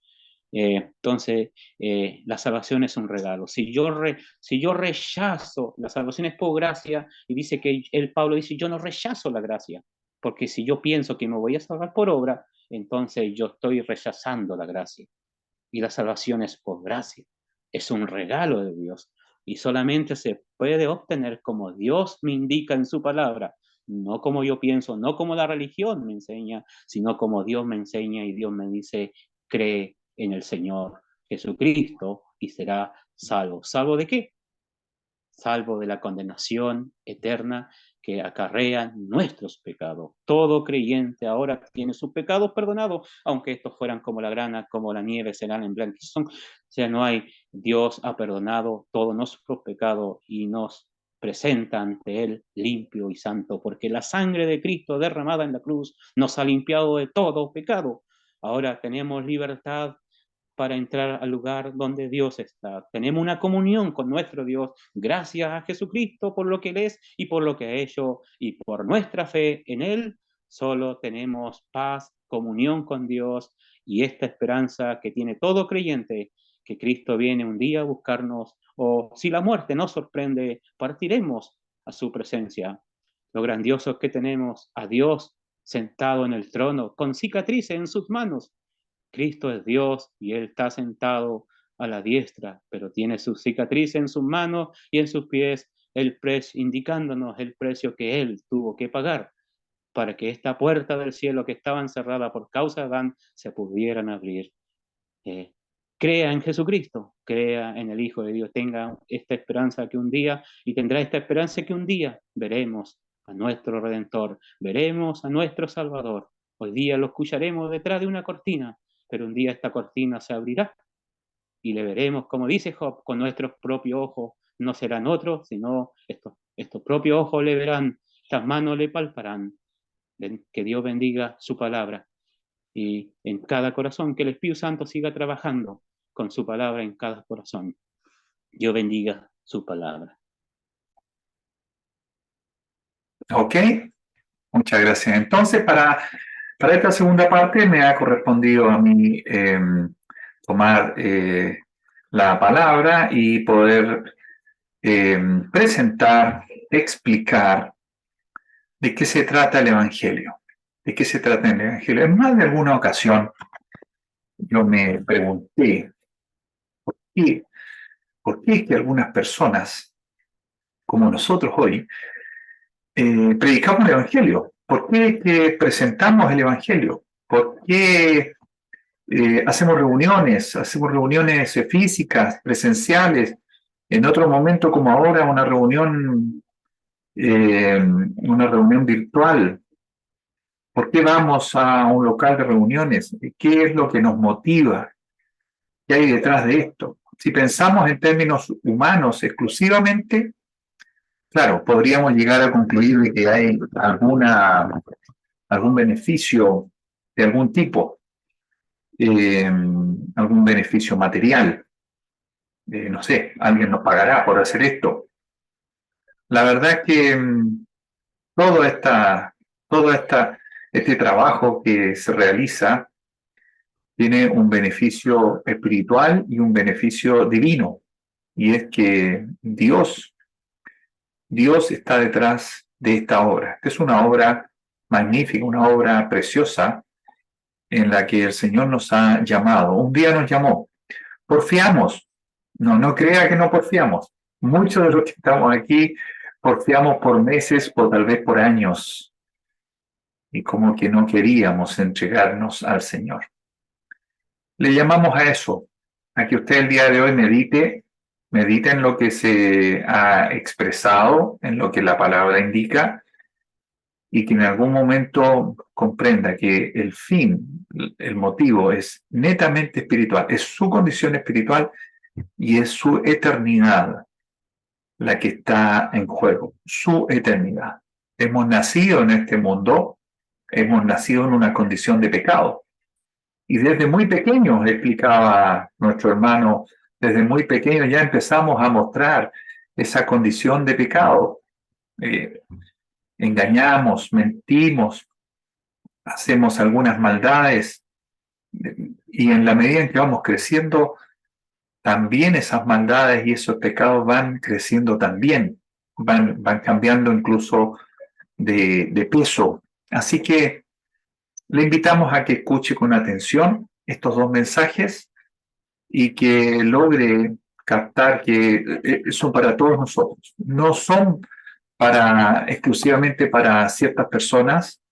Speaker 1: Entonces, la salvación es un regalo. Si yo rechazo, la salvación es por gracia, y dice que Pablo dice, yo no rechazo la gracia, porque si yo pienso que me voy a salvar por obra, entonces yo estoy rechazando la gracia. Y la salvación es por gracia, es un regalo de Dios, y solamente se puede obtener como Dios me indica en su palabra, no como yo pienso, no como la religión me enseña, sino como Dios me enseña y Dios me dice, cree en el Señor Jesucristo y será salvo. ¿Salvo de qué? Salvo de la condenación eterna que acarrean nuestros pecados. Todo creyente ahora tiene sus pecados perdonados, aunque estos fueran como la grana, como la nieve, serán en blanquizón. O sea, no hay, Dios ha perdonado todos nuestros pecados y nos presenta ante Él limpio y santo, porque la sangre de Cristo derramada en la cruz nos ha limpiado de todo pecado. Ahora tenemos libertad para entrar al lugar donde Dios está. Tenemos una comunión con nuestro Dios gracias a Jesucristo por lo que Él es y por lo que ha hecho, y por nuestra fe en Él solo tenemos paz, comunión con Dios y esta esperanza que tiene todo creyente, que Cristo viene un día a buscarnos, o si la muerte nos sorprende, partiremos a su presencia. Lo grandioso es que tenemos a Dios sentado en el trono, con cicatrices en sus manos. Cristo es Dios y Él está sentado a la diestra, pero tiene su cicatriz en sus manos y en sus pies, indicándonos el precio que Él tuvo que pagar para que esta puerta del cielo que estaba encerrada por causa de Adán se pudieran abrir. Eh, Crea en Jesucristo, crea en el Hijo de Dios, tenga esta esperanza que un día, y tendrá esta esperanza que un día veremos a nuestro Redentor, veremos a nuestro Salvador. Hoy día lo escucharemos detrás de una cortina, pero un día esta cortina se abrirá y le veremos, como dice Job, con nuestros propios ojos. No serán otros, sino estos propios ojos le verán, estas manos le palparán. Que Dios bendiga su palabra y en cada corazón, que el Espíritu Santo siga trabajando con su palabra en cada corazón. Dios bendiga su palabra.
Speaker 2: Ok, muchas gracias. Entonces, para esta segunda parte me ha correspondido a mí tomar la palabra y poder presentar, explicar de qué se trata el Evangelio. ¿De qué se trata el Evangelio? En más de alguna ocasión yo me pregunté qué, por qué es que algunas personas, como nosotros hoy, predicamos el Evangelio. ¿Por qué es que presentamos el Evangelio? ¿Por qué hacemos reuniones físicas, presenciales? En otro momento como ahora, una reunión virtual. ¿Por qué vamos a un local de reuniones? ¿Qué es lo que nos motiva? ¿Qué hay detrás de esto? Si pensamos en términos humanos exclusivamente, claro, podríamos llegar a concluir de que hay algún beneficio de algún tipo, algún beneficio material. No sé, alguien nos pagará por hacer esto. La verdad es que todo este trabajo que se realiza tiene un beneficio espiritual y un beneficio divino, y es que Dios está detrás de esta obra. Esta es una obra magnífica, una obra preciosa en la que el Señor nos ha llamado. Un día nos llamó. Porfiamos. No crea que no porfiamos. Muchos de los que estamos aquí porfiamos por meses o tal vez por años. y como que no queríamos entregarnos al Señor. Le llamamos a eso, a que usted el día de hoy medite en lo que se ha expresado, en lo que la palabra indica, y que en algún momento comprenda que el fin, el motivo es netamente espiritual, es su condición espiritual y es su eternidad la que está en juego, su eternidad. Hemos nacido en este mundo, hemos nacido en una condición de pecado. Y desde muy pequeños, explicaba nuestro hermano, desde muy pequeños ya empezamos a mostrar esa condición de pecado. Engañamos, mentimos, hacemos algunas maldades y en la medida en que vamos creciendo, también esas maldades y esos pecados van creciendo también, van cambiando incluso de peso. Así que le invitamos a que escuche con atención estos dos mensajes y que logre captar que son para todos nosotros. No son exclusivamente para ciertas personas.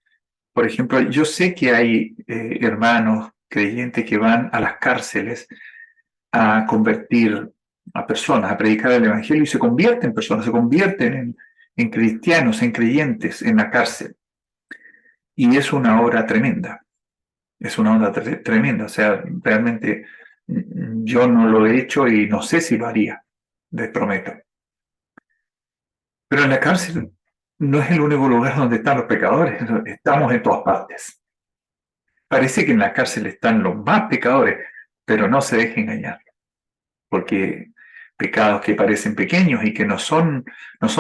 Speaker 2: Por ejemplo, yo sé que hay hermanos creyentes que van a las cárceles a convertir a personas, a predicar el Evangelio y se convierten en personas, se convierten en cristianos, en creyentes en la cárcel. Y es una obra tremenda, es una obra tremenda. O sea, realmente yo no lo he hecho y no sé si lo haría, les prometo. Pero en la cárcel no es el único lugar donde están los pecadores, estamos en todas partes. Parece que en la cárcel están los más pecadores, pero no se deje engañar, porque pecados que parecen pequeños y que no son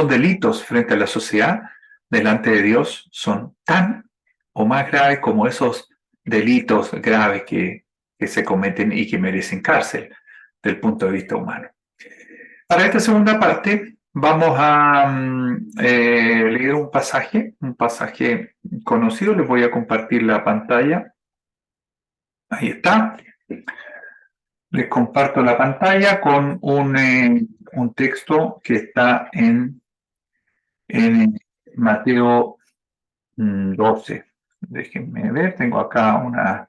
Speaker 2: delitos frente a la sociedad, delante de Dios son tan o más graves como esos delitos graves que se cometen y que merecen cárcel del punto de vista humano. Para esta segunda parte vamos a leer un pasaje conocido. Les voy a compartir la pantalla. Ahí está. Les comparto la pantalla con un texto que está en Mateo 12. Déjenme ver, tengo acá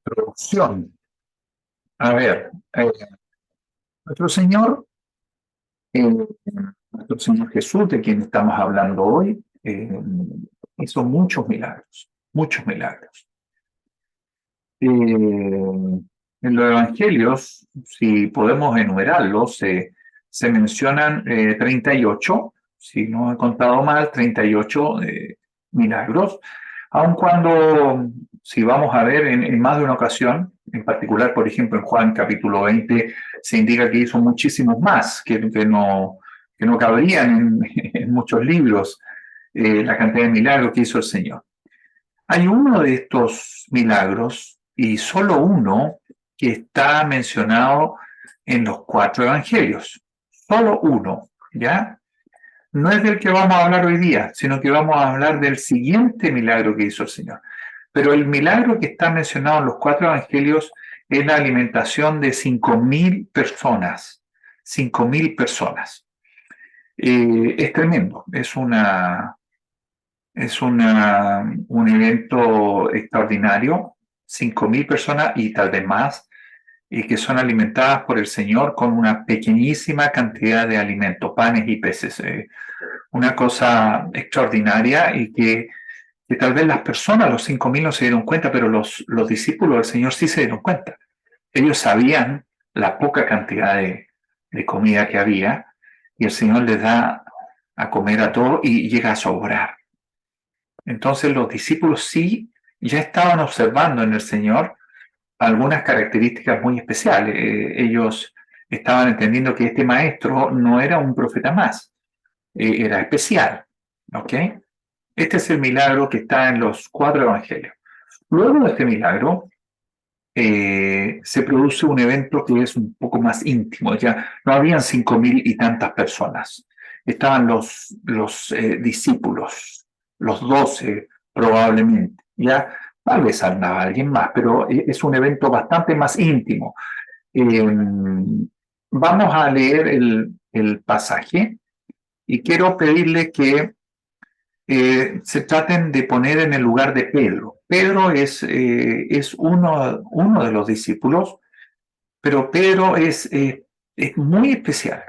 Speaker 2: introducción. A ver, nuestro Señor, nuestro Señor Jesús, de quien estamos hablando hoy, hizo muchos milagros, muchos milagros. En los evangelios, si podemos enumerarlos, se mencionan 38, si no he contado mal, 38 milagros, aun cuando, si vamos a ver en más de una ocasión, en particular, por ejemplo, en Juan capítulo 20, se indica que hizo muchísimos más, que no cabrían en muchos libros la cantidad de milagros que hizo el Señor. Hay uno de estos milagros, y solo uno, que está mencionado en los 4 evangelios. Solo uno, ¿ya? No es del que vamos a hablar hoy día, sino que vamos a hablar del siguiente milagro que hizo el Señor. Pero el milagro que está mencionado en los 4 evangelios es la alimentación de 5.000 personas. 5.000 personas. Es tremendo, es un evento extraordinario, 5.000 personas y tal vez más, y que son alimentadas por el Señor con una pequeñísima cantidad de alimentos, panes y peces. Una cosa extraordinaria y que tal vez las personas, los 5.000 no se dieron cuenta, pero los discípulos del Señor sí se dieron cuenta. Ellos sabían la poca cantidad de comida que había y el Señor les da a comer a todos y llega a sobrar. Entonces los discípulos sí ya estaban observando en el Señor algunas características muy especiales. Ellos estaban entendiendo que este maestro no era un profeta más, era especial. ¿Ok? Este es el milagro que está en los 4 evangelios. Luego de este milagro, se produce un evento que es un poco más íntimo. Ya no habían 5.000 y tantas personas. Estaban los discípulos, los 12 probablemente. Ya tal vez andaba alguien más, pero es un evento bastante más íntimo. Vamos a leer el pasaje y quiero pedirle que se traten de poner en el lugar de Pedro. Pedro es uno de los discípulos, pero Pedro es muy especial,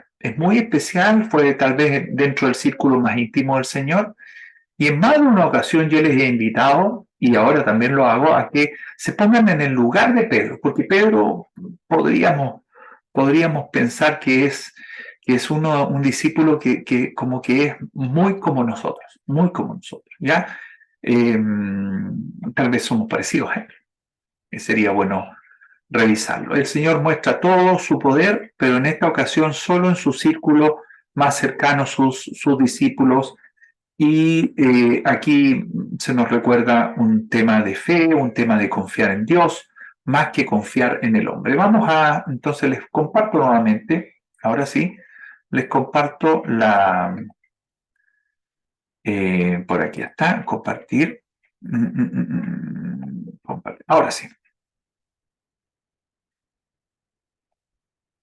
Speaker 2: fue tal vez dentro del círculo más íntimo del Señor, y en más de una ocasión yo les he invitado, y ahora también lo hago, a que se pongan en el lugar de Pedro, porque Pedro podríamos pensar que es un discípulo que como que es muy como nosotros, ¿ya? Tal vez somos parecidos a él. Sería bueno revisarlo. El Señor muestra todo su poder, pero en esta ocasión solo en su círculo más cercano, sus discípulos. Y aquí se nos recuerda un tema de fe, un tema de confiar en Dios, más que confiar en el hombre. Entonces les comparto nuevamente, ahora sí, les comparto por aquí está, compartir. Compartir. Ahora sí.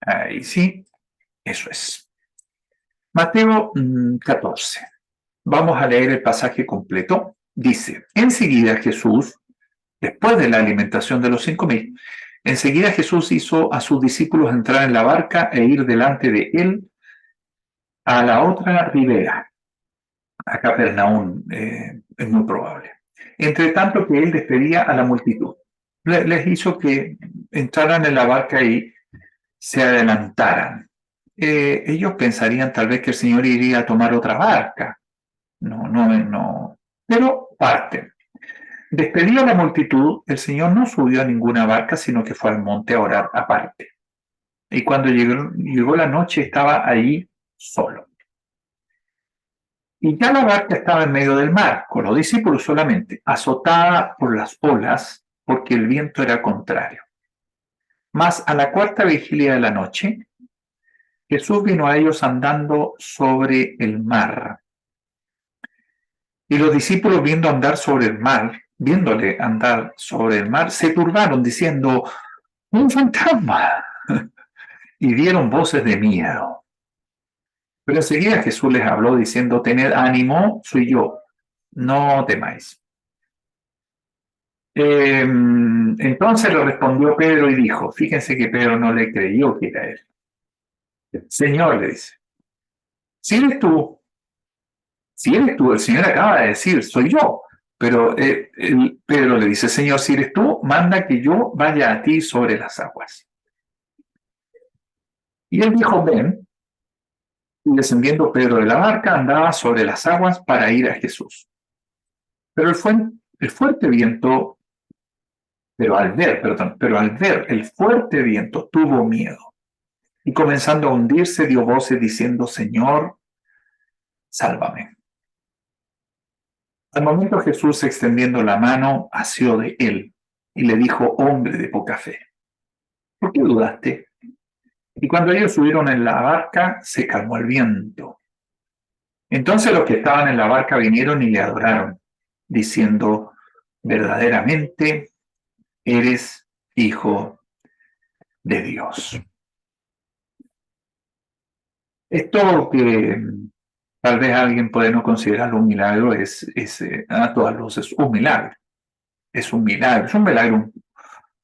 Speaker 2: Ahí sí, eso es. Mateo 14. Vamos a leer el pasaje completo. Dice, enseguida Jesús, después de la alimentación de los 5.000, enseguida Jesús hizo a sus discípulos entrar en la barca e ir delante de él a la otra ribera, a Capernaum, es muy probable. Entre tanto que él despedía a la multitud, les hizo que entraran en la barca y se adelantaran. Ellos pensarían tal vez que el Señor iría a tomar otra barca. No. Pero parten. Despedido a la multitud, el Señor no subió a ninguna barca, sino que fue al monte a orar aparte. Y cuando llegó la noche, estaba allí solo. Y ya la barca estaba en medio del mar, con los discípulos solamente, azotada por las olas, porque el viento era contrario. Mas a la cuarta vigilia de la noche, Jesús vino a ellos andando sobre el mar. Y los discípulos viéndole andar sobre el mar, se turbaron diciendo, ¡un fantasma! Y dieron voces de miedo. Pero enseguida Jesús les habló diciendo, tened ánimo, soy yo, no temáis. Entonces le respondió Pedro y dijo, fíjense que Pedro no le creyó que era él. Señor, le dice, si eres tú, el Señor acaba de decir, soy yo. Pero Pedro le dice, Señor, si eres tú, manda que yo vaya a ti sobre las aguas. Y él dijo, ven. Y descendiendo Pedro de la barca, andaba sobre las aguas para ir a Jesús. Pero el fuerte viento, pero al ver el fuerte viento, tuvo miedo. Y comenzando a hundirse, dio voces diciendo, Señor, sálvame. Al momento Jesús, extendiendo la mano, asió de él y le dijo, hombre de poca fe, ¿por qué dudaste? Y cuando ellos subieron en la barca, se calmó el viento. Entonces los que estaban en la barca vinieron y le adoraron, diciendo, verdaderamente eres hijo de Dios. Esto que tal vez alguien puede no considerarlo un milagro es a todas luces un milagro. Es un milagro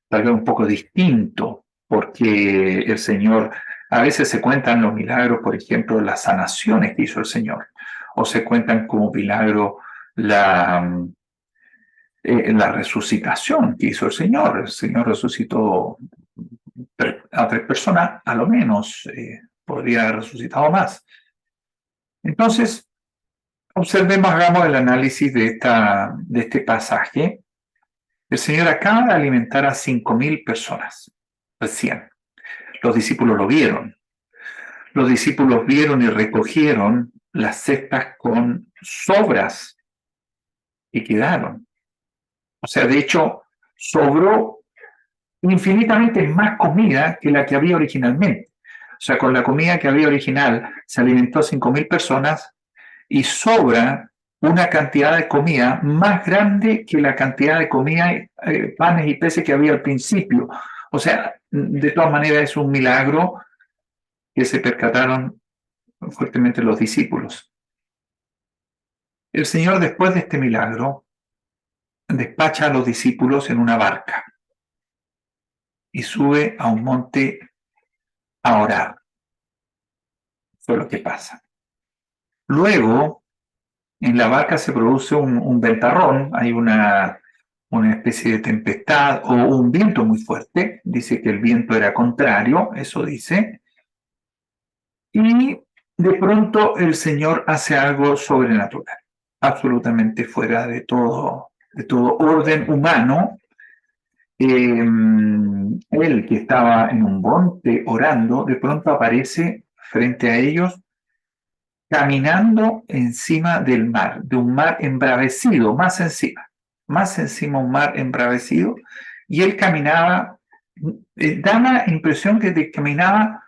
Speaker 2: tal vez un poco distinto, porque el Señor, a veces se cuentan los milagros, por ejemplo, las sanaciones que hizo el Señor, o se cuentan como milagro la resucitación que hizo el Señor. El Señor resucitó a 3 personas, a lo menos, podría haber resucitado más. Entonces, hagamos el análisis de este pasaje. El Señor acaba de alimentar a 5.000 personas, recién. Los discípulos lo vieron. Los discípulos vieron y recogieron las cestas con sobras y quedaron. O sea, de hecho, sobró infinitamente más comida que la que había originalmente. O sea, con la comida que había original se alimentó 5.000 personas y sobra una cantidad de comida más grande que la cantidad de comida, panes y peces que había al principio. O sea, de todas maneras es un milagro que se percataron fuertemente los discípulos. El Señor, después de este milagro, despacha a los discípulos en una barca y sube a un monte a orar. Eso es lo que pasa. Luego, en la barca se produce un ventarrón, hay una especie de tempestad o un viento muy fuerte. Dice que el viento era contrario, eso dice. Y de pronto el Señor hace algo sobrenatural, absolutamente fuera de todo orden humano. Él, que estaba en un monte orando, de pronto aparece frente a ellos caminando encima del mar, de un mar embravecido, más encima un mar embravecido, y él caminaba, da la impresión que caminaba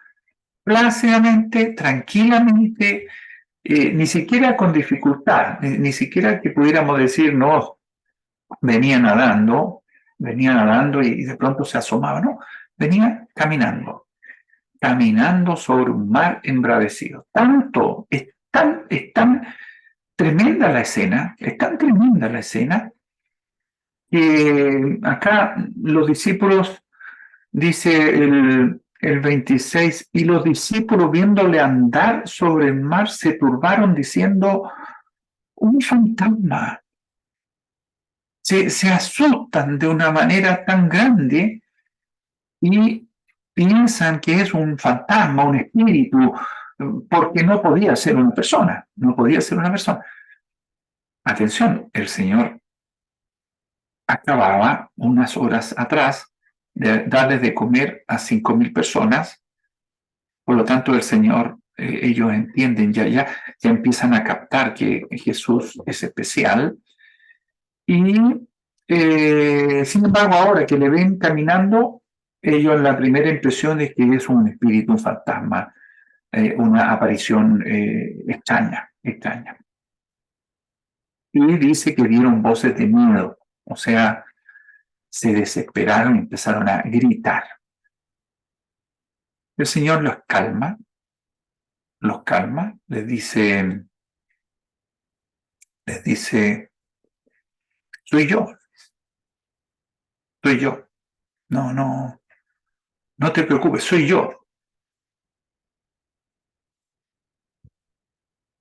Speaker 2: plácidamente, tranquilamente, ni siquiera con dificultad, ni siquiera que pudiéramos decir, no, venía nadando y de pronto se asomaba, no, venía caminando sobre un mar embravecido. Es tan tremenda la escena, es tan tremenda la escena, que acá los discípulos, dice el 26, y los discípulos viéndole andar sobre el mar se turbaron diciendo, un fantasma. Se asustan de una manera tan grande y piensan que es un fantasma, un espíritu, porque no podía ser una persona, no podía ser una persona. Atención, el Señor acababa unas horas atrás de darles de comer a 5.000 personas, por lo tanto el Señor, ellos entienden, ya empiezan a captar que Jesús es especial, y sin embargo ahora que le ven caminando, ellos la primera impresión es que es un espíritu, un fantasma, una aparición extraña. Y dice que dieron voces de miedo, o sea, se desesperaron y empezaron a gritar. El Señor los calma, les dice, soy yo, no te preocupes, soy yo.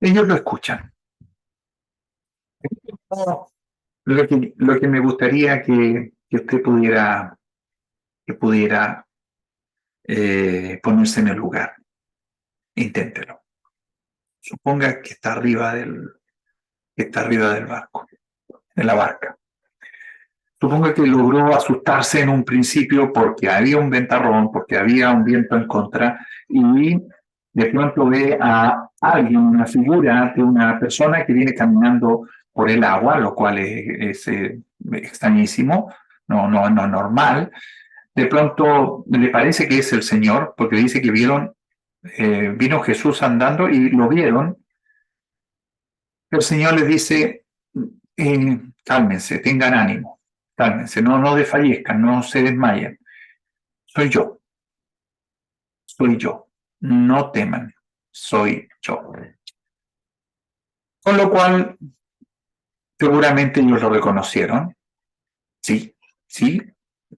Speaker 2: Ellos lo escuchan. Lo que me gustaría que usted pudiera ponerse en el lugar. Inténtelo. Suponga que está arriba del barco, de la barca. Suponga que logró asustarse en un principio porque había un ventarrón, porque había un viento en contra, y de pronto ve a alguien, una figura de una persona que viene caminando por el agua, lo cual es extrañísimo, no normal. De pronto le parece que es el Señor, porque dice que vino Jesús andando y lo vieron. El Señor les dice, cálmense, tengan ánimo, cálmense, no desfallezcan, no se desmayen. Soy yo, no teman, soy yo. Con lo cual, seguramente ellos lo reconocieron. Sí,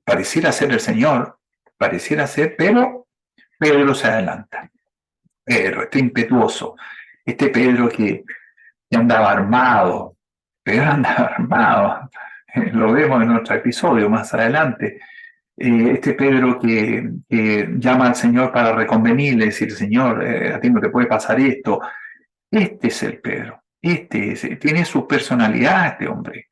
Speaker 2: pareciera ser el Señor, pero Pedro se adelanta. Pedro, este impetuoso, este Pedro que andaba armado, lo vemos en otro episodio más adelante. Este Pedro que llama al Señor para reconvenirle, decir, Señor, a ti no te puede pasar esto. Este es el Pedro, tiene su personalidad este hombre.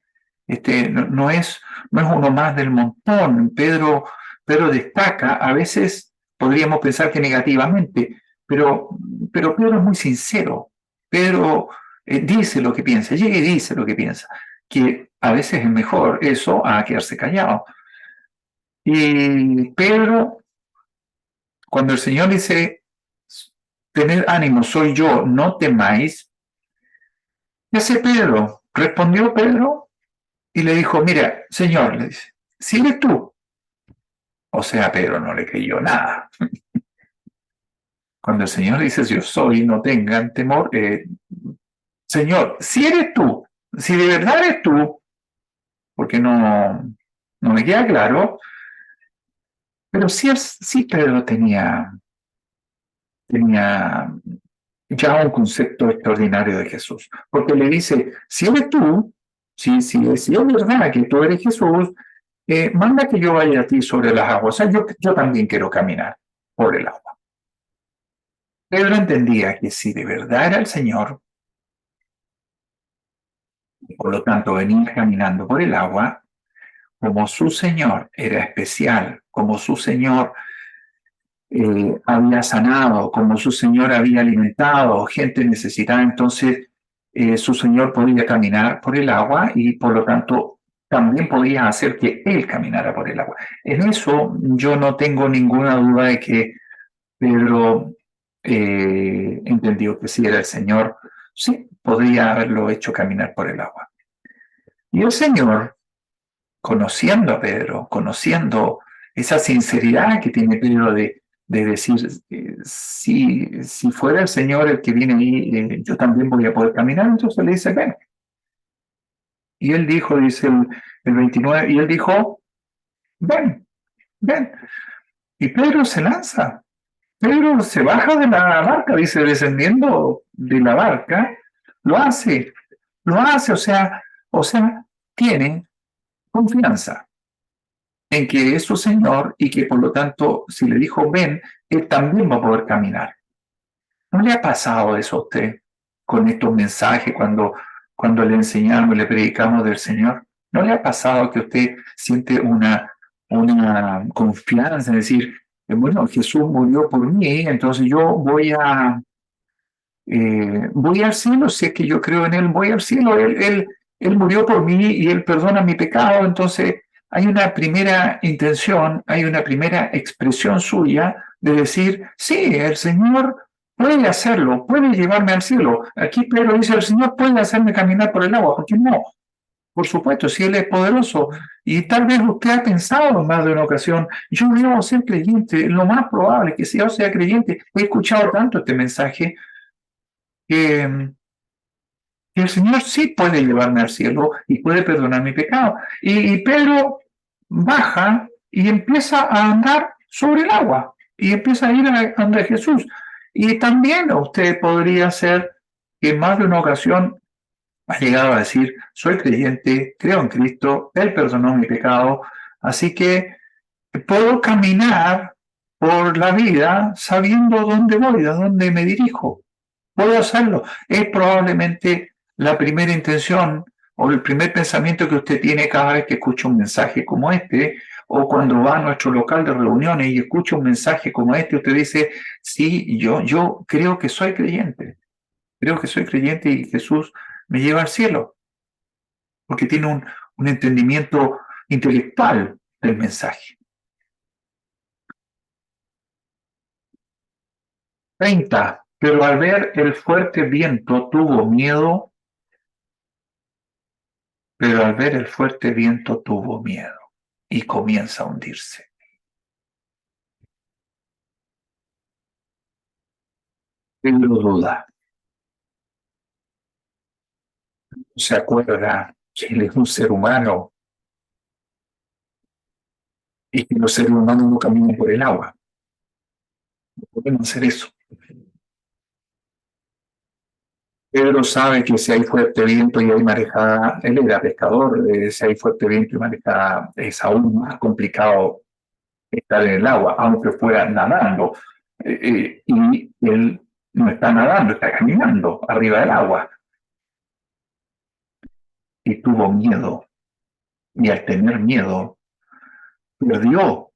Speaker 2: No es uno más del montón. Pedro destaca, a veces podríamos pensar que negativamente, pero Pedro es muy sincero. Pedro dice lo que piensa, llega y dice lo que piensa, que a veces es mejor eso a quedarse callado. Y Pedro, cuando el Señor dice, tened ánimo, soy yo, no temáis, ¿qué hace Pedro? Respondió Pedro y le dijo, mira, Señor, le dice, si eres tú. O sea, Pedro no le creyó nada. Cuando el Señor dice yo soy, no tengan temor. Señor, si eres tú, si de verdad eres tú, porque no me queda claro, pero sí Pedro tenía ya un concepto extraordinario de Jesús, porque le dice, si eres tú, si es verdad que tú eres Jesús, manda que yo vaya a ti sobre las aguas. O sea, yo también quiero caminar por el agua. Pedro entendía que si de verdad era el Señor, y por lo tanto venía caminando por el agua, como su Señor era especial, como su Señor había sanado, como su Señor había alimentado gente necesitada, entonces su Señor podía caminar por el agua y por lo tanto también podía hacer que Él caminara por el agua. En eso yo no tengo ninguna duda de que Pedro entendió que si era el Señor, sí, podría haberlo hecho caminar por el agua. Y el Señor, conociendo a Pedro, conociendo esa sinceridad que tiene Pedro de decir, si fuera el Señor el que viene ahí, yo también voy a poder caminar, entonces le dice, ven. Y él dijo, dice el 29, y él dijo, ven, ven. Y Pedro se lanza, Pedro se baja de la barca, dice, descendiendo de la barca, lo hace, o sea, tiene confianza en que es su Señor y que por lo tanto, si le dijo ven, él también va a poder caminar. ¿No le ha pasado eso a usted con estos mensajes cuando le enseñamos y le predicamos del Señor? ¿No le ha pasado que usted siente una confianza en decir, bueno, Jesús murió por mí, entonces yo voy al cielo, si es que yo creo en Él, voy al cielo, él murió por mí y Él perdona mi pecado, entonces hay una primera intención, hay una primera expresión suya de decir, sí, el Señor puede hacerlo, puede llevarme al cielo. Aquí Pedro dice, el Señor puede hacerme caminar por el agua, ¿por qué no? Por supuesto, si Él es poderoso. Y tal vez usted ha pensado en más de una ocasión, yo debo ser creyente, lo más probable es que si yo sea creyente, he escuchado tanto este mensaje que el Señor sí puede llevarme al cielo y puede perdonar mi pecado. Y Pedro baja y empieza a andar sobre el agua y empieza a ir a donde Jesús. Y también usted podría ser que en más de una ocasión ha llegado a decir, soy creyente, creo en Cristo, Él perdonó mi pecado, así que puedo caminar por la vida sabiendo dónde voy, a dónde me dirijo. Puedo hacerlo. Es probablemente la primera intención o el primer pensamiento que usted tiene cada vez que escucha un mensaje como este, o cuando va a nuestro local de reuniones y escucha un mensaje como este, usted dice, sí, yo creo que soy creyente y Jesús me lleva al cielo, porque tiene un entendimiento intelectual del mensaje. 30. Pero al ver el fuerte viento tuvo miedo, y comienza a hundirse. Pedro duda, se acuerda que él es un ser humano y que los seres humanos no caminan por el agua. No podemos hacer eso. Pedro sabe que si hay fuerte viento y hay marejada, él era pescador, si hay fuerte viento y marejada es aún más complicado estar en el agua, aunque fuera nadando. Y él no está nadando, está caminando arriba del agua. Y tuvo miedo. Y al tener miedo, perdió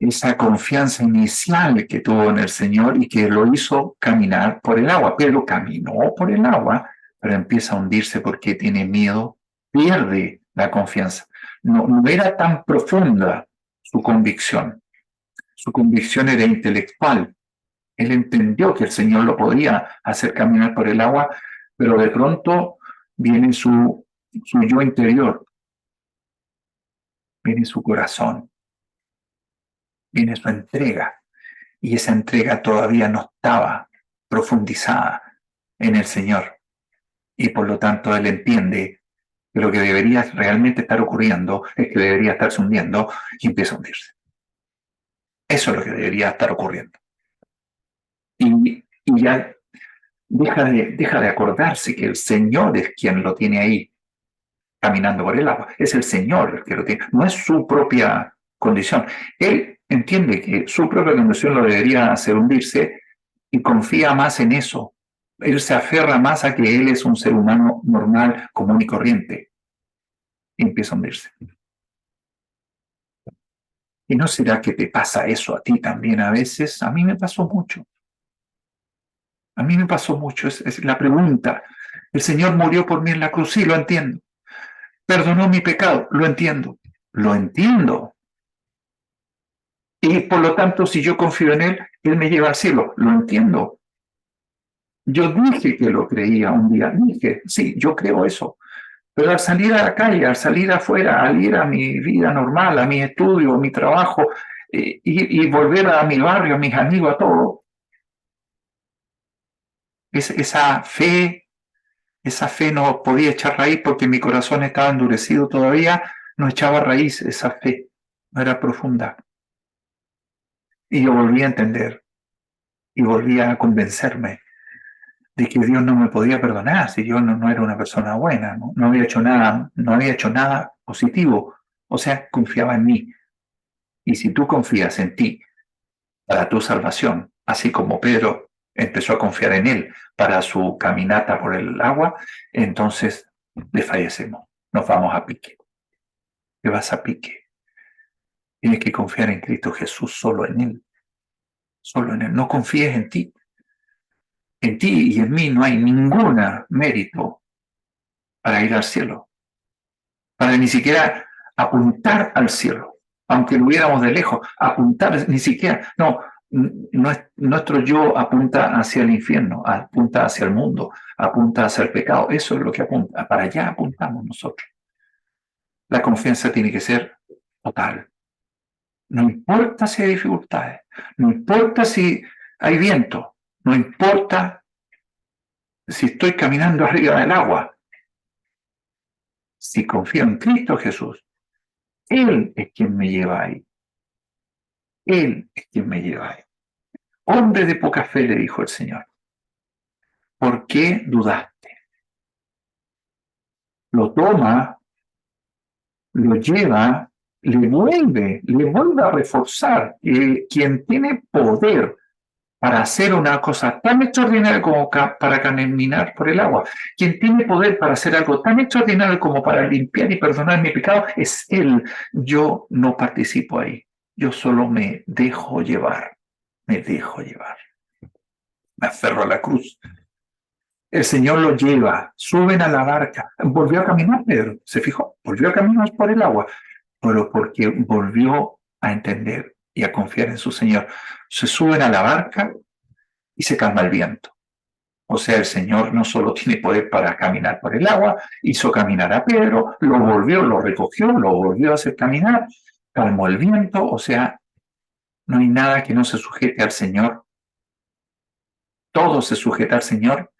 Speaker 2: esa confianza inicial que tuvo en el Señor y que lo hizo caminar por el agua. Pero caminó por el agua, pero empieza a hundirse porque tiene miedo, pierde la confianza. No era tan profunda su convicción. Su convicción era intelectual. Él entendió que el Señor lo podía hacer caminar por el agua, pero de pronto viene su yo interior, viene su corazón viene su entrega, y esa entrega todavía no estaba profundizada en el Señor, y por lo tanto él entiende que lo que debería realmente estar ocurriendo es que debería estarse hundiendo y empieza a hundirse. Eso es lo que debería estar ocurriendo. Y ya deja de acordarse que el Señor es quien lo tiene ahí, caminando por el agua. Es el Señor el que lo tiene, no es su propia condición. Él entiende que su propia condición lo debería hacer hundirse y confía más en eso. Él se aferra más a que él es un ser humano normal, común y corriente, y empieza a hundirse. ¿Y no será que te pasa eso a ti también a veces? A mí me pasó mucho. A mí me pasó mucho, es la pregunta. El Señor murió por mí en la cruz, sí, lo entiendo. Perdonó mi pecado, lo entiendo. Lo entiendo. Y por lo tanto, si yo confío en Él, Él me lleva al cielo, lo entiendo. Yo dije que lo creía un día, dije, sí, yo creo eso. Pero al salir a la calle, al salir afuera, al ir a mi vida normal, a mi estudio, a mi trabajo, y volver a mi barrio, a mis amigos, a todo, esa fe no podía echar raíz porque mi corazón estaba endurecido todavía, no echaba raíz esa fe, no era profunda. Y yo volví a entender y volví a convencerme de que Dios no me podía perdonar si yo no era una persona buena, no había hecho nada, no había hecho nada positivo, o sea, confiaba en mí. Y si tú confías en ti para tu salvación, así como Pedro empezó a confiar en él para su caminata por el agua, entonces desfallecemos, nos vamos a pique. Te vas a pique. Tienes que confiar en Cristo Jesús, solo en Él. Solo en Él. No confíes en ti. En ti y en mí no hay ningún mérito para ir al cielo, para ni siquiera apuntar al cielo, aunque lo hubiéramos de lejos, apuntar ni siquiera, no, nuestro yo apunta hacia el infierno, apunta hacia el mundo, apunta hacia el pecado, eso es lo que apunta, para allá apuntamos nosotros. La confianza tiene que ser total. No importa si hay dificultades, no importa si hay viento, no importa si estoy caminando arriba del agua. Si confío en Cristo Jesús, Él es quien me lleva ahí. Él es quien me lleva ahí. Hombre de poca fe, le dijo el Señor, ¿por qué dudaste? Lo toma, lo lleva, le vuelve a reforzar. Quien tiene poder para hacer una cosa tan extraordinaria como para caminar por el agua. Quien tiene poder para hacer algo tan extraordinario como para limpiar y perdonar mi pecado es Él. Yo no participo ahí. Yo solo me dejo llevar. Me dejo llevar. Me aferro a la cruz. El Señor lo lleva. Suben a la barca. Volvió a caminar, Pedro. ¿Se fijó? Volvió a caminar por el agua. Pero porque volvió a entender y a confiar en su Señor. Se suben a la barca y se calma el viento. O sea, el Señor no solo tiene poder para caminar por el agua, hizo caminar a Pedro, lo volvió, lo recogió, lo volvió a hacer caminar, calmó el viento, o sea, no hay nada que no se sujete al Señor. Todo se sujeta al Señor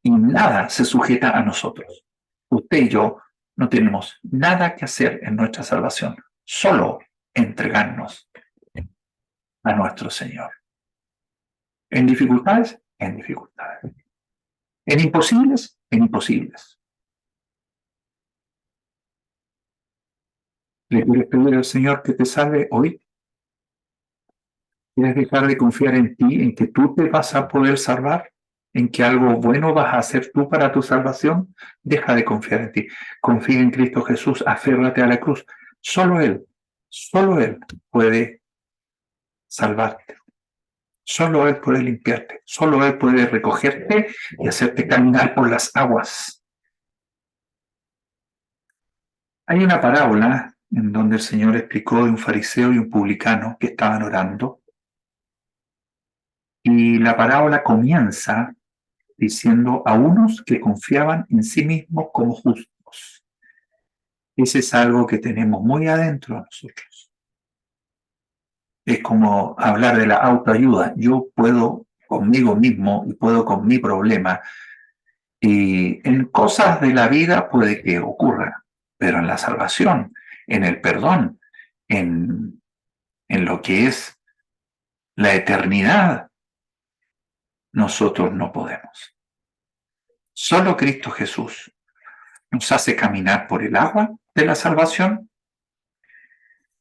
Speaker 2: y nada se sujeta a nosotros. Usted y yo no tenemos nada que hacer en nuestra salvación, solo entregarnos a nuestro Señor. En dificultades, en dificultades. En imposibles, en imposibles. ¿Le quieres pedir al Señor que te salve hoy? ¿Quieres dejar de confiar en ti, en que tú te vas a poder salvar? ¿En que algo bueno vas a hacer tú para tu salvación? Deja de confiar en ti. Confía en Cristo Jesús, aférrate a la cruz. Solo Él puede salvarte. Solo Él puede limpiarte. Solo Él puede recogerte y hacerte caminar por las aguas. Hay una parábola en donde el Señor explicó de un fariseo y un publicano que estaban orando. Y la parábola comienza diciendo a unos que confiaban en sí mismos como justos. Ese es algo que tenemos muy adentro de nosotros. Es como hablar de la autoayuda. Yo puedo conmigo mismo y puedo con mi problema. Y en cosas de la vida puede que ocurra, pero en la salvación, en el perdón, en lo que es la eternidad, nosotros no podemos. Solo Cristo Jesús nos hace caminar por el agua de la salvación,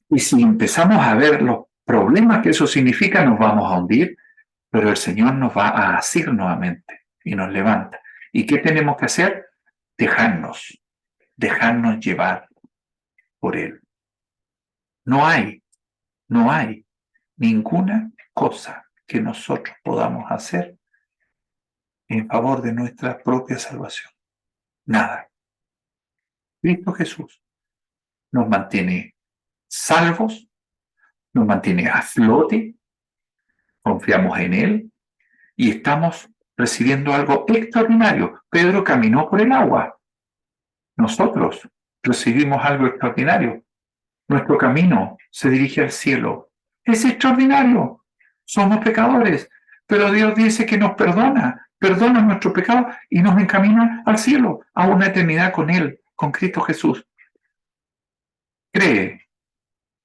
Speaker 2: y si empezamos a ver los problemas que eso significa, nos vamos a hundir, pero el Señor nos va a asir nuevamente y nos levanta. ¿Y qué tenemos que hacer? Dejarnos llevar por Él. No hay ninguna cosa que nosotros podamos hacer en favor de nuestra propia salvación. Nada. Cristo Jesús nos mantiene salvos, nos mantiene a flote, confiamos en Él y estamos recibiendo algo extraordinario. Pedro caminó por el agua. Nosotros recibimos algo extraordinario. Nuestro camino se dirige al cielo. Es extraordinario. Somos pecadores, pero Dios dice que nos perdona nuestro pecado y nos encamina al cielo, a una eternidad con Él, con Cristo Jesús. Cree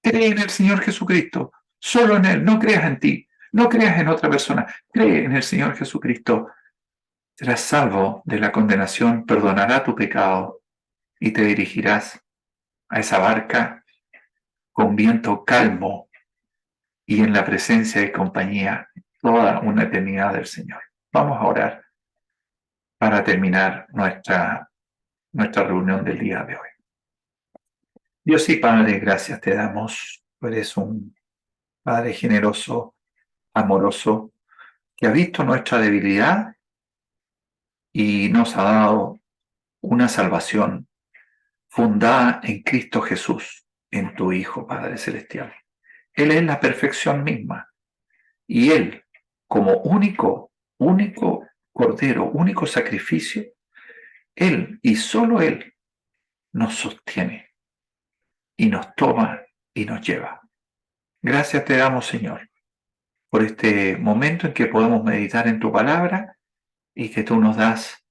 Speaker 2: en el Señor Jesucristo, solo en Él, no creas en ti, no creas en otra persona, cree en el Señor Jesucristo. Serás salvo de la condenación, perdonará tu pecado y te dirigirás a esa barca con viento calmo y en la presencia y compañía toda una eternidad del Señor. Vamos a orar para terminar nuestra reunión del día de hoy. Dios y Padre, gracias te damos. Tú eres un Padre generoso, amoroso, que ha visto nuestra debilidad y nos ha dado una salvación fundada en Cristo Jesús, en tu Hijo, Padre Celestial. Él es la perfección misma y Él, como único Cordero, único sacrificio, Él y solo Él nos sostiene y nos toma y nos lleva. Gracias te damos, Señor, por este momento en que podemos meditar en tu palabra y que tú nos das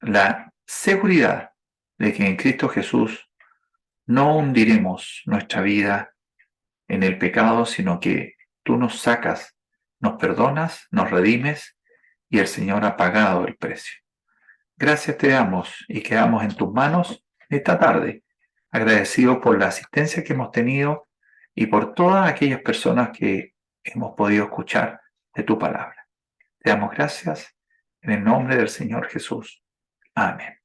Speaker 2: la seguridad de que en Cristo Jesús no hundiremos nuestra vida en el pecado, sino que tú nos sacas, nos perdonas, nos redimes y el Señor ha pagado el precio. Gracias te damos y quedamos en tus manos esta tarde, agradecido por la asistencia que hemos tenido y por todas aquellas personas que hemos podido escuchar de tu palabra. Te damos gracias en el nombre del Señor Jesús. Amén.